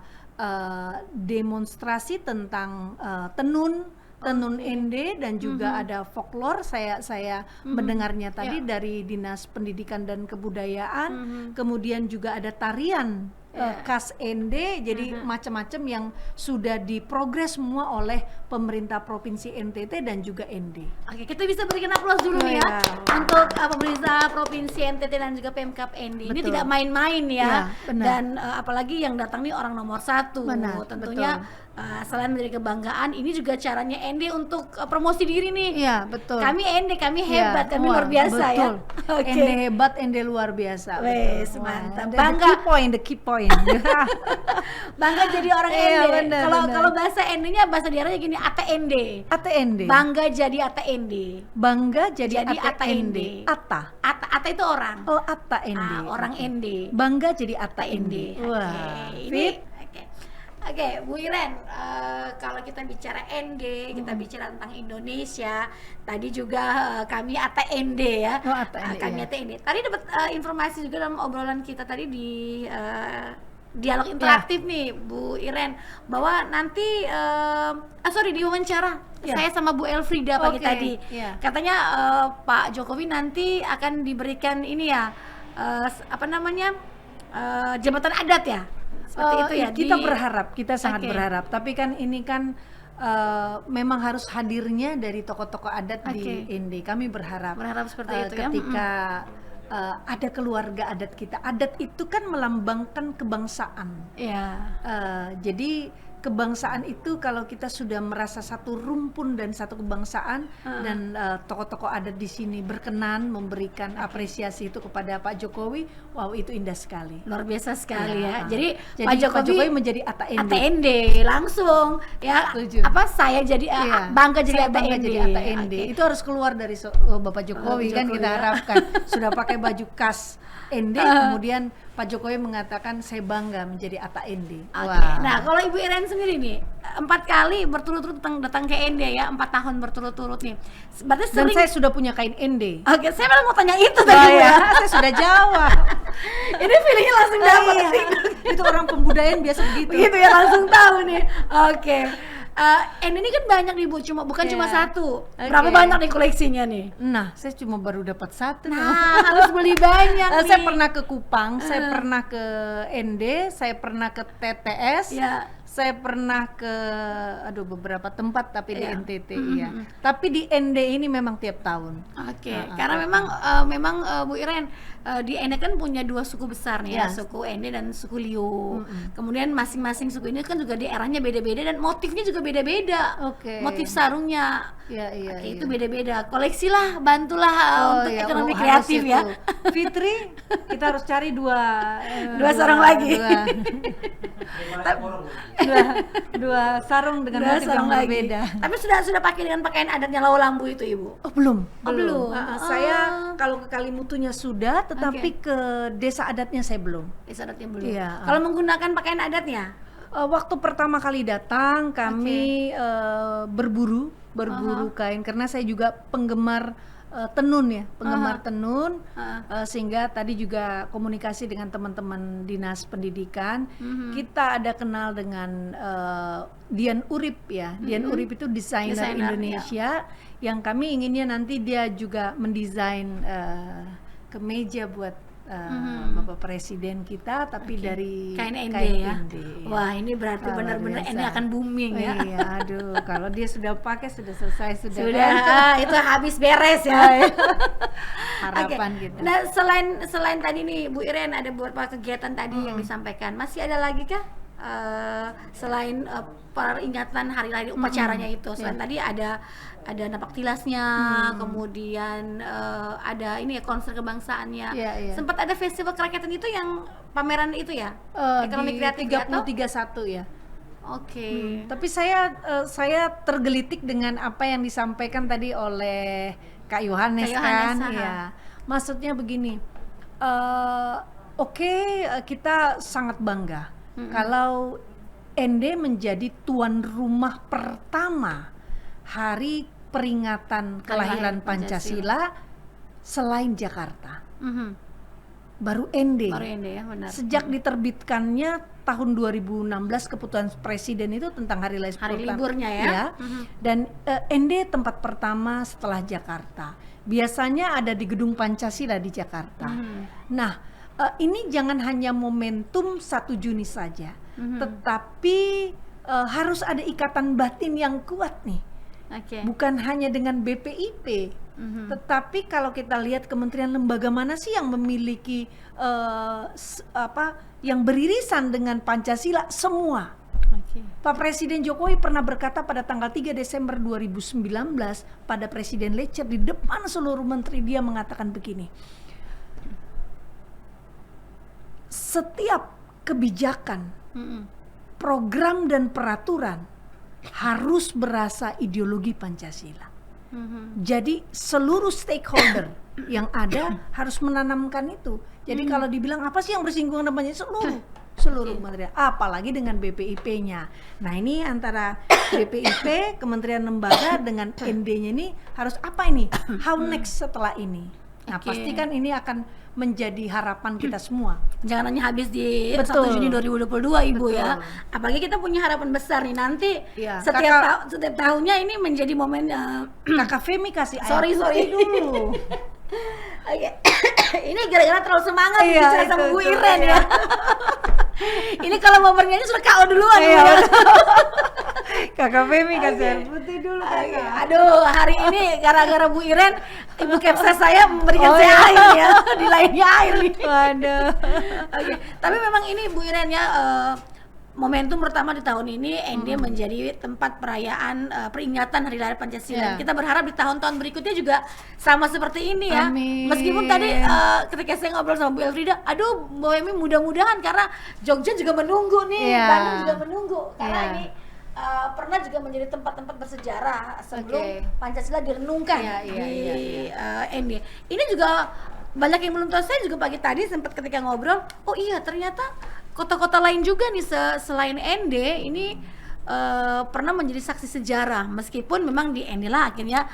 demonstrasi tentang tenun ND dan juga ada folklore. Saya mendengarnya tadi dari Dinas Pendidikan dan Kebudayaan. Kemudian juga ada tarian khas ND. Jadi macam-macam yang sudah diprogres semua oleh pemerintah Provinsi NTT dan juga ND. Oke, kita bisa berikan aplaus dulu nih ya untuk pemerintah Provinsi NTT dan juga Pemkab ND. Ini tidak main-main ya, dan apalagi yang datang nih orang nomor 1. Tentunya selain menjadi kebanggaan, ini juga caranya ND untuk promosi diri nih. Iya, betul. Kami ND, kami hebat, kami luar biasa ya. ND hebat, ND luar biasa. Wes, mantap. Bangga. The key point. Bangga jadi orang ND. Kalau bahasa ND-nya, bahasa daerahnya gini, ATND. ATND. Bangga jadi ATND. Bangga jadi ATND. Ata itu orang. Oh, ATND. Orang ND. Bangga jadi ATND. Wah, fit. Oke, Bu Iren, kalau kita bicara ND, kita bicara tentang Indonesia. Tadi juga kami ATND ya. Kami ATND. Tadi dapat informasi juga dalam obrolan kita tadi di dialog interaktif nih, Bu Iren, bahwa nanti di wawancara saya sama Bu Elfrida pagi tadi. Katanya Pak Jokowi nanti akan diberikan ini ya, jabatan adat ya. Seperti itu ya. Kita berharap, kita sangat berharap. Tapi kan ini kan memang harus hadirnya dari tokoh-tokoh adat di ND. Kami berharap seperti itu ketika ada keluarga adat kita. Adat itu kan melambangkan kebangsaan. Jadi kebangsaan itu kalau kita sudah merasa satu rumpun dan satu kebangsaan, dan tokoh-tokoh adat di sini berkenan memberikan apresiasi itu kepada Pak Jokowi, wow, itu indah sekali, luar biasa sekali ya. Jadi Pak Jokowi menjadi ATND langsung ya. Saya jadi bangga jadi ATND. Itu harus keluar dari Bapak Jokowi kan kita harapkan. Sudah pakai baju khas ND, kemudian Pak Jokowi mengatakan saya bangga menjadi ATND. Nah, kalau Ibu Iren sendiri nih 4 kali berturut-turut datang ke ND ya, 4 tahun berturut-turut nih. Berarti sering. Dan saya sudah punya kain ND. Oke, saya malah mau tanya itu tadi ya. Saya sudah jawab. Ini feelingnya langsung dapat. Itu orang pembudayaan biasa begitu. Begitu ya, langsung tahu nih. Oke. ND ini kan banyak nih Bu, bukan cuma satu. Berapa banyak nih koleksinya nih? Nah, saya cuma baru dapat 1. Nah, harus beli banyak nih. Saya pernah ke Kupang, saya pernah ke ND, saya pernah ke TTS, Saya pernah ke beberapa tempat tapi di Iya. NTT ya. Tapi di ND ini memang tiap tahun. Oke, karena memang Bu Iren di Ende kan punya dua suku besar nih ya, Yes. suku Ende dan suku Liu. Kemudian masing-masing suku ini kan juga daerahnya beda-beda dan motifnya juga beda-beda. Oke. Motif sarungnya Iya. oke, itu beda-beda. Koleksilah, bantulah untuk ekonomi harus kreatif itu. ya. Fitri, kita harus cari dua Sarung lagi. Dua sarung dengan Dua motif yang sarung lagi. berbeda. Tapi sudah pakai dengan pakaian adatnya Lawu-Lambu itu, Ibu? Oh, belum. belum. Saya kalau ke Kalimutunya sudah, tetapi ke desa adatnya saya belum. Desa adatnya belum. Iya. Kalau menggunakan pakaian adatnya? Waktu pertama kali datang kami berburu kain karena saya juga penggemar tenun ya, tenun, sehingga tadi juga komunikasi dengan teman-teman dinas pendidikan. Kita ada kenal dengan Dian Urip ya. Dian Urip itu desainer Indonesia yang kami inginnya nanti dia juga mendesain kemeja buat Bapak Presiden kita, tapi dari kain Ende ya. Ende. Wah, ini berarti Luar benar-benar biasa. Ende akan booming ya. Iya, aduh, kalau dia sudah pakai sudah selesai sudah. Itu habis beres ya. Harapan Oke. kita. Nah, selain tadi nih Bu Iren ada beberapa kegiatan tadi yang disampaikan. Masih ada lagi kah? Selain peringatan hari lahir upacaranya itu, selain tadi ada napak tilasnya, kemudian ada ini ya konser kebangsaannya. Iya. Sempat ada festival kerakyatan itu yang pameran itu ya, ekonomi Di kreatif ya, atau? 30-31 ya. Oke. Tapi saya tergelitik dengan apa yang disampaikan tadi oleh Kak Yohanes Kak kan, Yohanes, ya. Maksudnya begini, kita sangat bangga kalau Ende menjadi tuan rumah pertama hari peringatan kelahiran Pancasila selain Jakarta. Baru Ende. Baru Ende ya, benar. Sejak diterbitkannya tahun 2016 keputusan presiden itu tentang hari lahir Hari liburnya ya. Dan Ende tempat pertama setelah Jakarta. Biasanya ada di Gedung Pancasila di Jakarta. Nah, ini jangan hanya momentum 1 Juni saja, tetapi harus ada ikatan batin yang kuat nih. Oke. Bukan hanya dengan BPIP, tetapi kalau kita lihat kementerian lembaga mana sih yang memiliki yang beririsan dengan Pancasila, semua. Oke. Pak Presiden Jokowi pernah berkata pada tanggal 3 Desember 2019 pada Presiden Lecture di depan seluruh menteri, dia mengatakan begini, setiap kebijakan, program dan peraturan harus berasa ideologi Pancasila. Jadi seluruh stakeholder yang ada harus menanamkan itu. Jadi kalau dibilang apa sih yang bersinggungan dengan Pancasila, seluruh kementerian, apalagi dengan BPIP-nya. Nah, ini antara BPIP, Kementerian Lembaga dengan ND-nya ini harus apa ini? How next setelah ini? Nah, pastikan ini akan menjadi harapan kita semua. Jangan hanya habis di Betul. 1 Juni 2022 Ibu Betul. ya. Apalagi kita punya harapan besar nih nanti Iya. setiap tahunnya ini menjadi momen Kakak Femi kasih sorry dulu. Oke. Ini gara-gara terlalu semangat Iya, bicara sama itu, Bu Iren ya. Ini kalau mau bernyanyi sudah KO duluan Bu Iya, ya. Kakak Femi kasih air putih dulu kakak. Aduh, hari ini gara-gara Bu Iren, Ibu Kepses saya memberikan saya iya. air ya, di lainnya air nih. Waduh. Oke, tapi memang ini Bu Iren ya, momentum pertama di tahun ini ND menjadi tempat perayaan peringatan Hari Lahir Pancasila. Yeah. Kita berharap di tahun-tahun berikutnya juga sama seperti ini ya. Amin. Meskipun tadi ketika saya ngobrol sama Bu Elfrida, aduh Bu Emi mudah-mudahan karena Jogja juga menunggu nih, Yeah. Bandung juga menunggu karena Yeah. ini pernah juga menjadi tempat-tempat bersejarah sebelum Oke. Pancasila direnungkan Iya, iya, di ND. Ini juga banyak yang belum tahu. Saya juga pagi tadi sempat ketika ngobrol, oh iya ternyata kota-kota lain juga nih selain ND ini pernah menjadi saksi sejarah, meskipun memang di ND lah akhirnya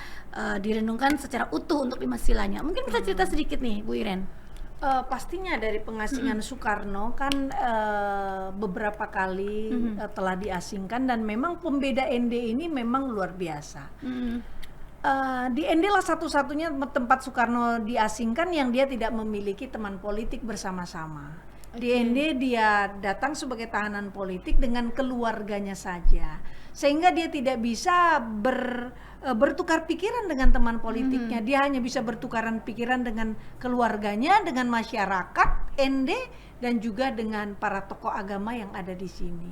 direnungkan secara utuh untuk 5 silanya. Mungkin bisa cerita sedikit nih Bu Iren. Pastinya dari pengasingan Soekarno kan beberapa kali telah diasingkan, dan memang pembeda ND ini memang luar biasa. Di ND lah satu-satunya tempat Soekarno diasingkan yang dia tidak memiliki teman politik bersama-sama. Di Ende dia datang sebagai tahanan politik dengan keluarganya saja, sehingga dia tidak bisa bertukar pikiran dengan teman politiknya. Dia hanya bisa bertukaran pikiran dengan keluarganya, dengan masyarakat Ende, dan juga dengan para tokoh agama yang ada di sini.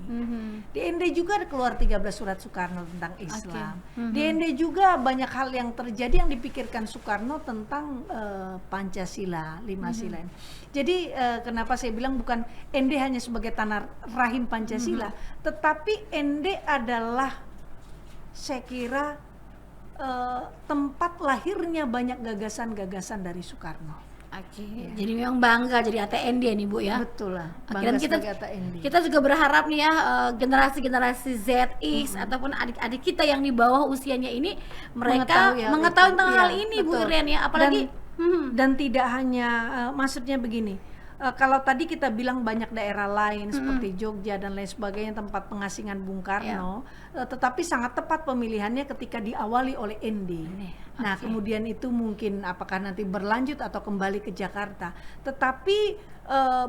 Di Ende juga ada keluar 13 surat Soekarno tentang Islam. Di Ende juga banyak hal yang terjadi yang dipikirkan Soekarno tentang Pancasila, 5 sila ini. Jadi kenapa saya bilang bukan Ende hanya sebagai tanah rahim Pancasila, tetapi Ende adalah, saya kira, tempat lahirnya banyak gagasan-gagasan dari Soekarno. Jadi memang bangga jadi ATND nih Bu ya. Betul lah. Dan kita juga berharap nih ya generasi-generasi ZX ataupun adik-adik kita yang di bawah usianya ini mereka mengetahui tentang hal ini, Bu Irian ya. Apalagi dan tidak hanya maksudnya begini. Kalau tadi kita bilang banyak daerah lain seperti Jogja dan lain sebagainya tempat pengasingan Bung Karno, tetapi sangat tepat pemilihannya ketika diawali oleh Ende. Nah, kemudian itu mungkin apakah nanti berlanjut atau kembali ke Jakarta. Tetapi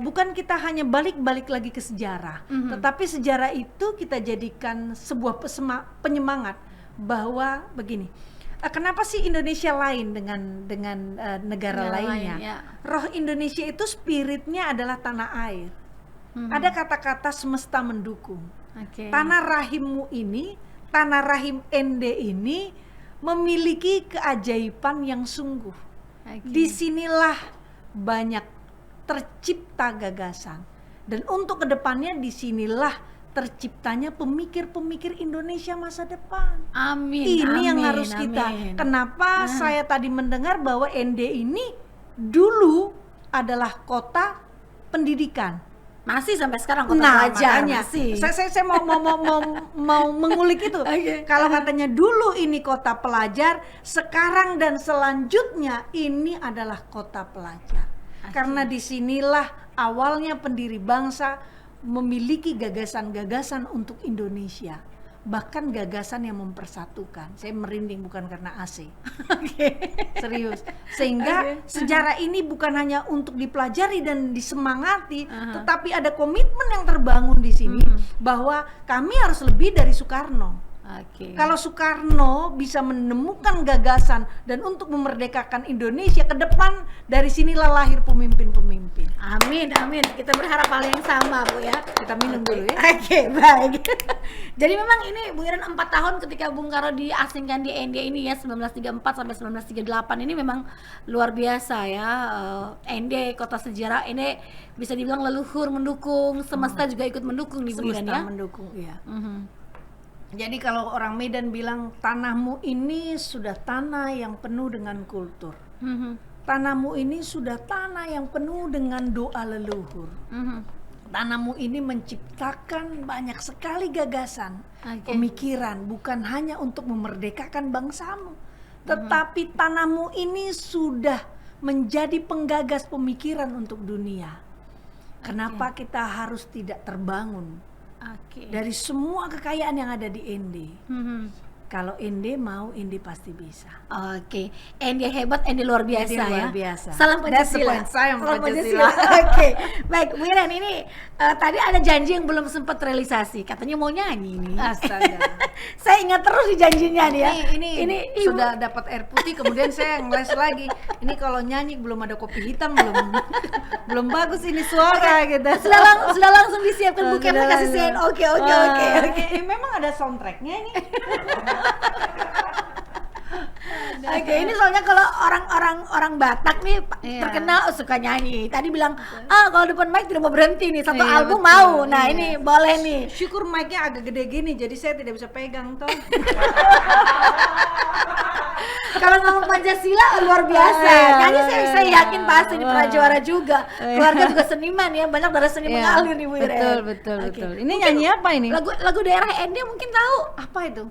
bukan kita hanya balik-balik lagi ke sejarah, tetapi sejarah itu kita jadikan sebuah penyemangat bahwa begini. Kenapa sih Indonesia lain dengan negara lainnya? Roh Indonesia itu spiritnya adalah tanah air. Ada kata-kata semesta mendukung. Tanah rahimmu ini, tanah rahim Ende ini memiliki keajaiban yang sungguh. Disinilah banyak tercipta gagasan. Dan untuk kedepannya disinilah terciptanya pemikir-pemikir Indonesia masa depan. Ini yang harus kita. Kenapa saya tadi mendengar bahwa Ende ini dulu adalah kota pendidikan. Masih sampai sekarang kota pelajar. Saya mau mengulik itu. Kalau katanya dulu ini kota pelajar, sekarang dan selanjutnya ini adalah kota pelajar. Karena disinilah awalnya pendiri bangsa memiliki gagasan-gagasan untuk Indonesia, bahkan gagasan yang mempersatukan. Saya merinding bukan karena AC. Serius. Sehingga sejarah ini bukan hanya untuk dipelajari dan disemangati, tetapi ada komitmen yang terbangun di sini bahwa kami harus lebih dari Soekarno. Kalau Soekarno bisa menemukan gagasan dan untuk memerdekakan Indonesia ke depan, dari sinilah lahir pemimpin-pemimpin. Amin. Kita berharap hal yang sama, Bu ya. Kita minum dulu ya. Baik. Jadi memang ini Bu Irian 4 tahun ketika Bung Karno diasingkan di Ende ini ya, 1934 sampai 1938 ini memang luar biasa ya. Ende kota sejarah, Ende bisa dibilang leluhur mendukung, semesta juga ikut mendukung di Bu Irian ya. Semesta mendukung, ya. Jadi kalau orang Medan bilang tanahmu ini sudah tanah yang penuh dengan kultur. Tanahmu ini sudah tanah yang penuh dengan doa leluhur. Tanahmu ini menciptakan banyak sekali gagasan, pemikiran, bukan hanya untuk memerdekakan bangsamu, tetapi tanahmu ini sudah menjadi penggagas pemikiran untuk dunia. Kenapa kita harus tidak terbangun dari semua kekayaan yang ada di Ende? Kalau Ende mau, Ende pasti bisa. Ende hebat, Ende luar biasa ya. Biasa. Salam Pancasila. Salam Pancasila. Baik, Bu Irian ini tadi ada janji yang belum sempat realisasi. Katanya mau nyanyi ini. Astaga. Saya ingat terus di janjinya nih ya. Ini sudah dapat air putih, kemudian saya ngeles lagi. Ini kalau nyanyi belum ada kopi hitam, belum bagus ini suara gitu. Sudah langsung disiapkan Bu Kemnya kasih sen. Oke. Memang ada soundtracknya ini. Ini soalnya kalau orang Batak nih terkenal suka nyanyi. Tadi bilang kalau depan mic tidak mau berhenti nih, satu album mau. Nah ini boleh nih. Syukur mic-nya agak gede gini, jadi saya tidak bisa pegang toh. Kalau ngomong Pancasila luar biasa. Nyanyi saya yakin pasti ini pernah juara juga. Keluarga juga seniman ya, banyak darah seni mengalir nih Bu Irian. Betul. Ini nyanyi apa ini? Lagu daerah Ende mungkin tahu. Apa itu?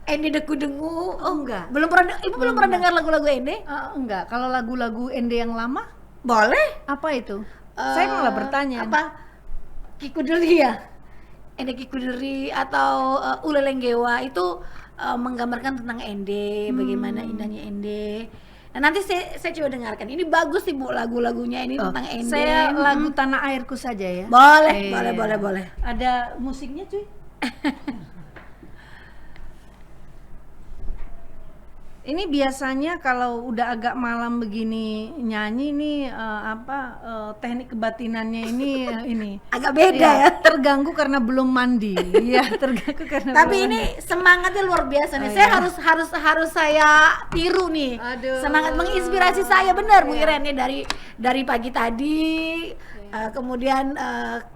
Ende Deku Dengu. Enggak. Ibu belum pernah dengar lagu-lagu Ende? Enggak. Kalau lagu-lagu Ende yang lama? Boleh. Apa itu? Saya malah bertanya. Apa? Kikuderi ya? Ende Kikuderi atau Ulelenggewa itu menggambarkan tentang Ende, bagaimana indahnya Ende. Nah, nanti saya coba dengarkan. Ini bagus sih Bu lagu-lagunya ini tentang Ende. Saya lagu Tanah Airku saja ya. Boleh, Iya. boleh. Ada musiknya cuy. Ini biasanya kalau udah agak malam begini nyanyi nih teknik kebatinannya ini Agak beda ya. terganggu karena belum mandi. Iya, terganggu karena Tapi belum ini semangatnya luar biasa nih. Oh, Saya iya. harus saya tiru nih. Aduh. Semangat menginspirasi saya benar Bu Iya. Iren ya, dari pagi tadi kemudian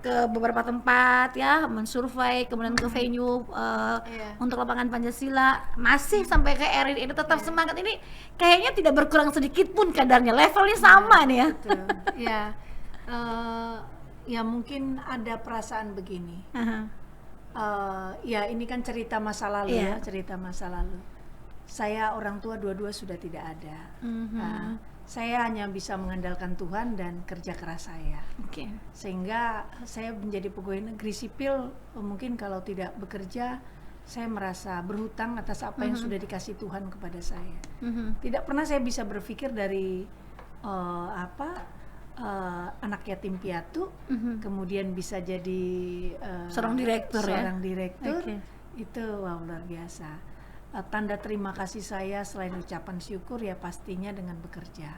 ke beberapa tempat ya, mensurvei, kemudian ke venue Iya. untuk lapangan Pancasila, masih sampai ke RRI ini tetap semangat ini kayaknya tidak berkurang sedikit pun kadarnya. Levelnya sama nih ya. Betul. Ya, ya mungkin ada perasaan begini. Aha. Ya ini kan cerita masa lalu Iya. ya, cerita masa lalu. Saya orang tua dua-dua sudah tidak ada. Nah, saya hanya bisa mengandalkan Tuhan dan kerja keras saya. Oke. Sehingga saya menjadi pegawai negeri sipil, mungkin kalau tidak bekerja, saya merasa berhutang atas apa yang sudah dikasih Tuhan kepada saya. Tidak pernah saya bisa berpikir dari anak yatim piatu, kemudian bisa jadi Seorang direktur ya? seorang direktur. Oke. Itu wow, luar biasa. Tanda terima kasih saya selain ucapan syukur ya pastinya dengan bekerja.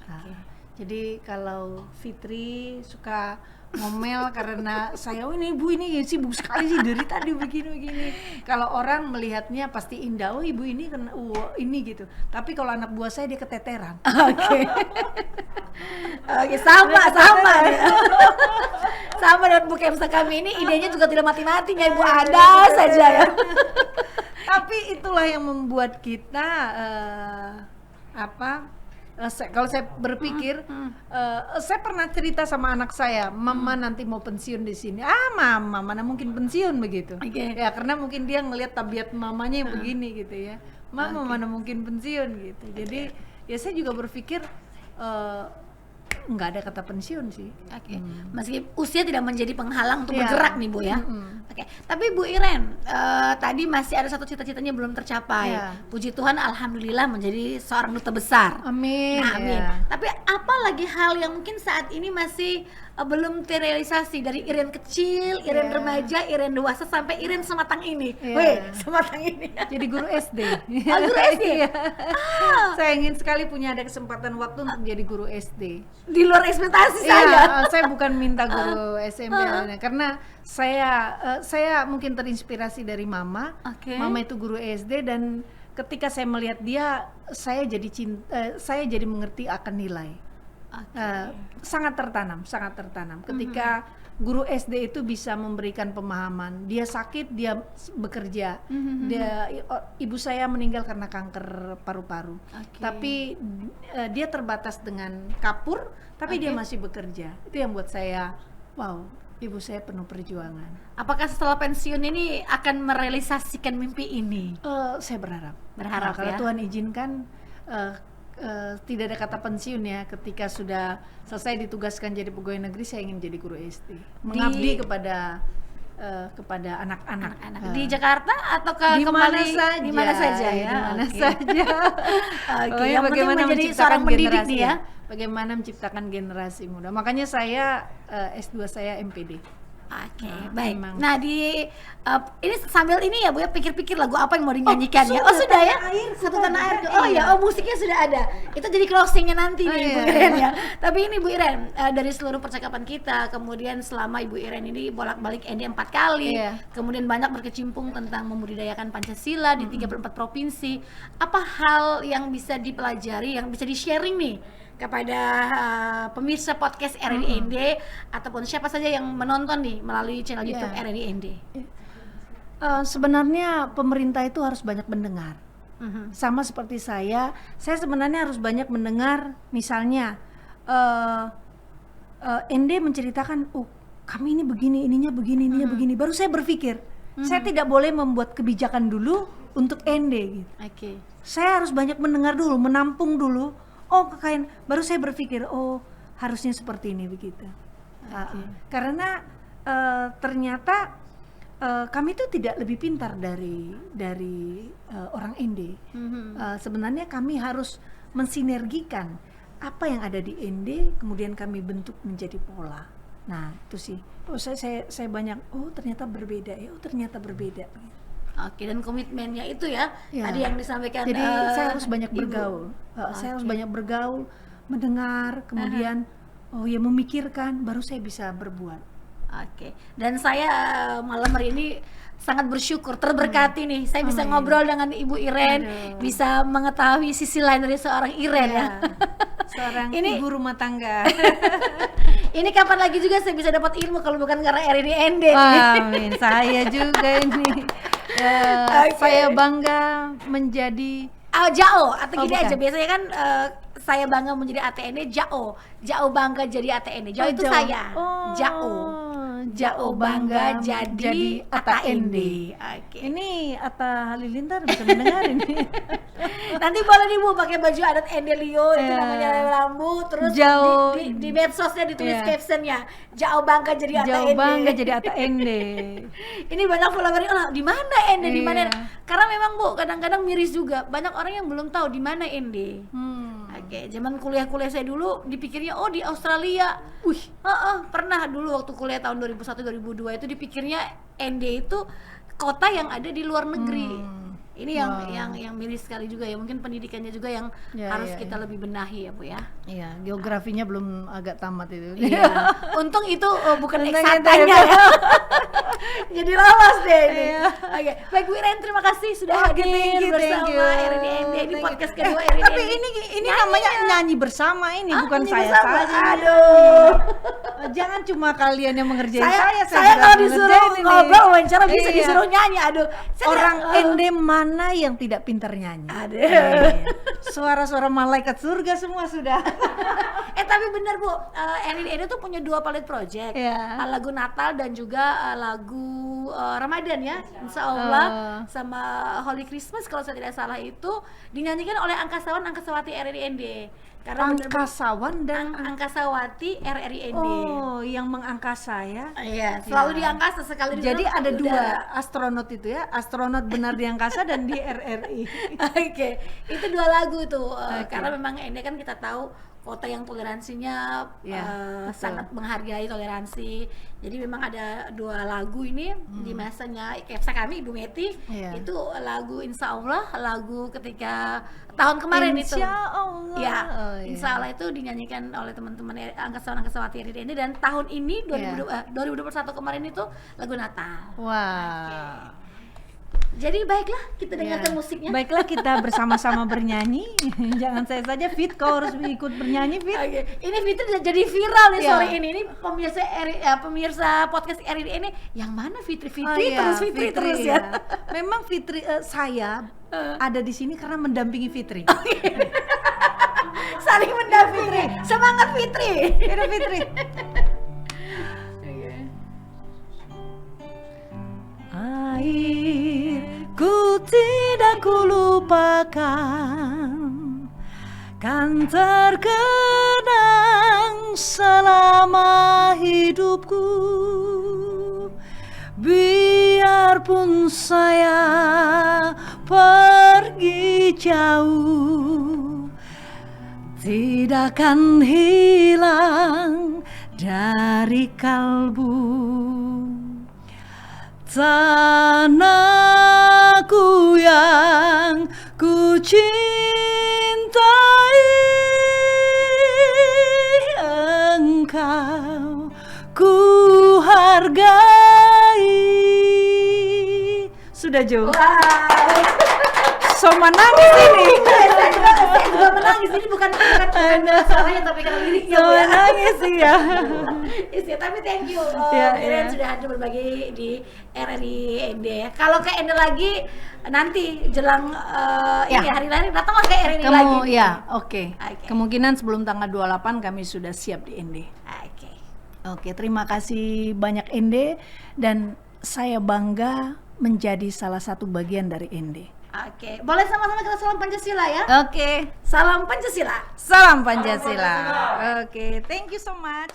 Nah, jadi kalau Fitri suka ngomel karena saya, oh ini ibu ini sibuk sekali sih dari tadi begini. Kalau orang melihatnya pasti indah, oh ibu ini kena ini gitu. Tapi kalau anak buah saya dia keteteran. Oke, sama ya. Sama dengan Bu Kemsa kami ini, idenya juga tidak mati-matinya, Ibu ada saja ya. Tapi itulah yang membuat kita kalau saya berpikir, saya pernah cerita sama anak saya, mama nanti mau pensiun di sini. Mama mana mungkin pensiun begitu. Oke. Ya karena mungkin dia ngelihat tabiat mamanya yang begini gitu ya. Mama mana mungkin pensiun gitu. Jadi ya saya juga berpikir nggak ada kata pensiun sih. Oke. Meski usia tidak menjadi penghalang untuk Iya. bergerak nih Bu ya. Oke. Tapi Bu Iren, tadi masih ada satu cita-citanya belum tercapai. Iya. Puji Tuhan, alhamdulillah menjadi seorang duta besar. Amin. Nah, amin. Ya. Tapi apa lagi hal yang mungkin saat ini masih belum terrealisasi dari Iren kecil, Iren Iya. remaja, Iren dewasa sampai Iren sematang ini? Iya. Weh, sematang ini. Jadi guru SD. Oh, guru SD? Iya. Saya ingin sekali punya ada kesempatan waktu untuk jadi guru SD. Di luar ekspektasi Iya, saya. saya bukan minta guru SMP karena saya mungkin terinspirasi dari mama. Oke. Mama itu guru SD dan ketika saya melihat dia, saya jadi mengerti akan nilai. Sangat tertanam. Ketika guru SD itu bisa memberikan pemahaman, dia sakit, dia bekerja. Ibu saya meninggal karena kanker paru-paru. Oke. Tapi dia terbatas dengan kapur, tapi dia Oke. masih bekerja. Itu yang buat saya, wow, ibu saya penuh perjuangan. Apakah setelah pensiun ini akan merealisasikan mimpi ini? Saya berharap. Berharap kalau ya. Tuhan izinkan, tidak ada kata pensiun ya. Ketika sudah selesai ditugaskan jadi pegawai negeri, saya ingin jadi guru SD, mengabdi kepada anak-anak. Anak-anak di Jakarta atau Di mana kembali saja, di mana saja ya? di mana Oke. saja. Oke, Pokoknya yang penting menjadi seorang pendidik nih ya. Bagaimana menciptakan generasi muda. Makanya saya S2 saya MPD. Oke, Nah, baik. memang. Nah, ini sambil ini ya Bu ya, pikir-pikir lagu apa yang mau dinyanyikan ya. sudah, Sudah ya? Tanah Air, Satu sudah, Tanah Air. iya. Oh ya, musiknya sudah ada. Itu jadi closingnya nanti nih Oh, Bu iya. Iren ya. Tapi ini Bu Iren, dari seluruh percakapan kita, kemudian selama Ibu Iren ini bolak-balik ND 4 kali, Iya. kemudian banyak berkecimpung tentang membudidayakan Pancasila di 34 provinsi. Apa hal yang bisa dipelajari, yang bisa di-sharing nih kepada pemirsa podcast RRI ataupun siapa saja yang menonton nih melalui channel Iya. YouTube RRI. Sebenarnya pemerintah itu harus banyak mendengar. Sama seperti saya sebenarnya harus banyak mendengar. Misalnya ND menceritakan, oh kami ini begini, ininya begini. Baru saya berpikir, saya tidak boleh membuat kebijakan dulu untuk ND gitu. Oke. Saya harus banyak mendengar dulu, menampung dulu. Oh kekain, baru saya berpikir, oh harusnya seperti ini begitu. Karena ternyata kami itu tidak lebih pintar dari orang ND. Sebenarnya kami harus mensinergikan apa yang ada di ND, kemudian kami bentuk menjadi pola. Nah itu sih, saya banyak, ternyata berbeda ya, ternyata berbeda. Oke, dan komitmennya itu ya, tadi yang disampaikan. Jadi saya harus banyak Ibu. bergaul, saya harus banyak bergaul, mendengar, kemudian memikirkan, baru saya bisa berbuat. Oke, dan saya malam hari ini sangat bersyukur, terberkati nih. Saya bisa ngobrol dengan Ibu Iren, bisa mengetahui sisi lain dari seorang Iren ya. Seorang Ini- ibu rumah tangga. Ini kapan lagi juga saya bisa dapat ilmu kalau bukan karena RDND. Amin, saya juga ini. Saya bangga menjadi Jao atau gini bukan. aja biasanya kan saya bangga menjadi ATND, Jao bangga jadi ATND. Jao itu Jao. saya. Jao bangga jadi ATND. Oke. Ini Atta Halilintar bisa mendengar ini. Nanti boleh nih Bu pakai baju adat Endelio itu Iya. namanya lambu, terus Jao. di medsosnya ditulis Iya. captionnya Jao bangga jadi Jauh ATND. bangga jadi ATND. Ini banyak followernya, di mana Ende, di mana? Iya. Karena memang Bu, kadang-kadang miris juga. Banyak orang yang belum tahu di mana Ende. Oke, zaman kuliah-kuliah saya dulu dipikirnya di Australia. Pernah dulu waktu kuliah tahun 2001-2002 itu dipikirnya Ende itu kota yang ada di luar negeri. Ini yang miris sekali juga ya. Mungkin pendidikannya juga yang harus kita lebih benahi ya Bu ya. Iya, geografinya belum agak tamat itu. Iya. Untung itu bukan Untung eksaktanya itu, ya. Jadi lolos deh ini. Iya. Oke, baik Bu Iren, terima kasih sudah hadir bersama RDND di podcast kedua RDND. Tapi ini namanya nyanyi bersama ini, bukan nyanyi saya bersama. saja. Aduh. Jangan cuma kalian yang mengerjain Saya juga kalau disuruh ngerjain ini. ngobrol wawancara bisa Iya. disuruh nyanyi. Aduh. Saya Orang nggak- ND mana yang tidak pintar nyanyi? Aduh. Iya. Suara-suara malaikat surga semua sudah. Tapi benar Bu, RDND tuh punya 2 pilot project. Iya. Lagu Natal dan juga lagu Ramadan ya. Insya Allah sama Holy Christmas kalau saya tidak salah itu dinyanyikan oleh Angkasawati RRIND. Karena Angkasawan dan Angkasawati RRIND. Oh, yang mengangkasa ya. Iya, selalu di angkasa sekali di Jadi dalam ada udara. 2 astronot itu ya, astronot benar di angkasa dan di RRI. Oke, itu 2 lagu tuh. Karena memang ini kan kita tahu kota yang toleransinya sangat menghargai toleransi. Jadi memang ada 2 lagu ini di masanya Kepsa kami Ibu Meti. Itu lagu Insya Allah, lagu ketika tahun kemarin itu. Insya Allah. Ya, Insya Allah itu dinyanyikan oleh teman-teman Angkasawati RDND dan tahun ini 2021 kemarin itu lagu Natal. Wah. Jadi baiklah kita dengarkan musiknya. Baiklah kita bersama-sama bernyanyi. Jangan saya saja Fit, kau harus ikut bernyanyi Fit. Oke. Ini Fitri jadi viral nih Iya. sore ini. Ini pemirsa podcast RI ini yang mana Fitri terus Fitri terus ya. Memang Fitri saya ada di sini karena mendampingi Fitri. Saling mendampingi. Semangat Fitri. Hidup Fitri. Airku tidak kulupakan, kan terkenang selama hidupku. Biarpun saya pergi jauh, tidak akan hilang dari kalbu. Tanahku yang ku cintai, engkau ku hargai. Sudah Jo. So menangis ini. Saya juga menangis. Ini bukan suaranya tapi karena liriknya. So menangis ya. Iya, tapi thank you. Iya, Iren iya. sudah hadir berbagi di RRI ND ya. Kalau ke Ende lagi nanti jelang ini hari lahir datanglah ke RRI lagi. Oke. Kemungkinan sebelum tanggal 28 kami sudah siap di ND. Oke. Oke, terima kasih banyak ND dan saya bangga menjadi salah satu bagian dari ND. Oke, boleh sama-sama kita salam Pancasila ya. Oke, Salam Pancasila. salam Pancasila. Oke, thank you so much.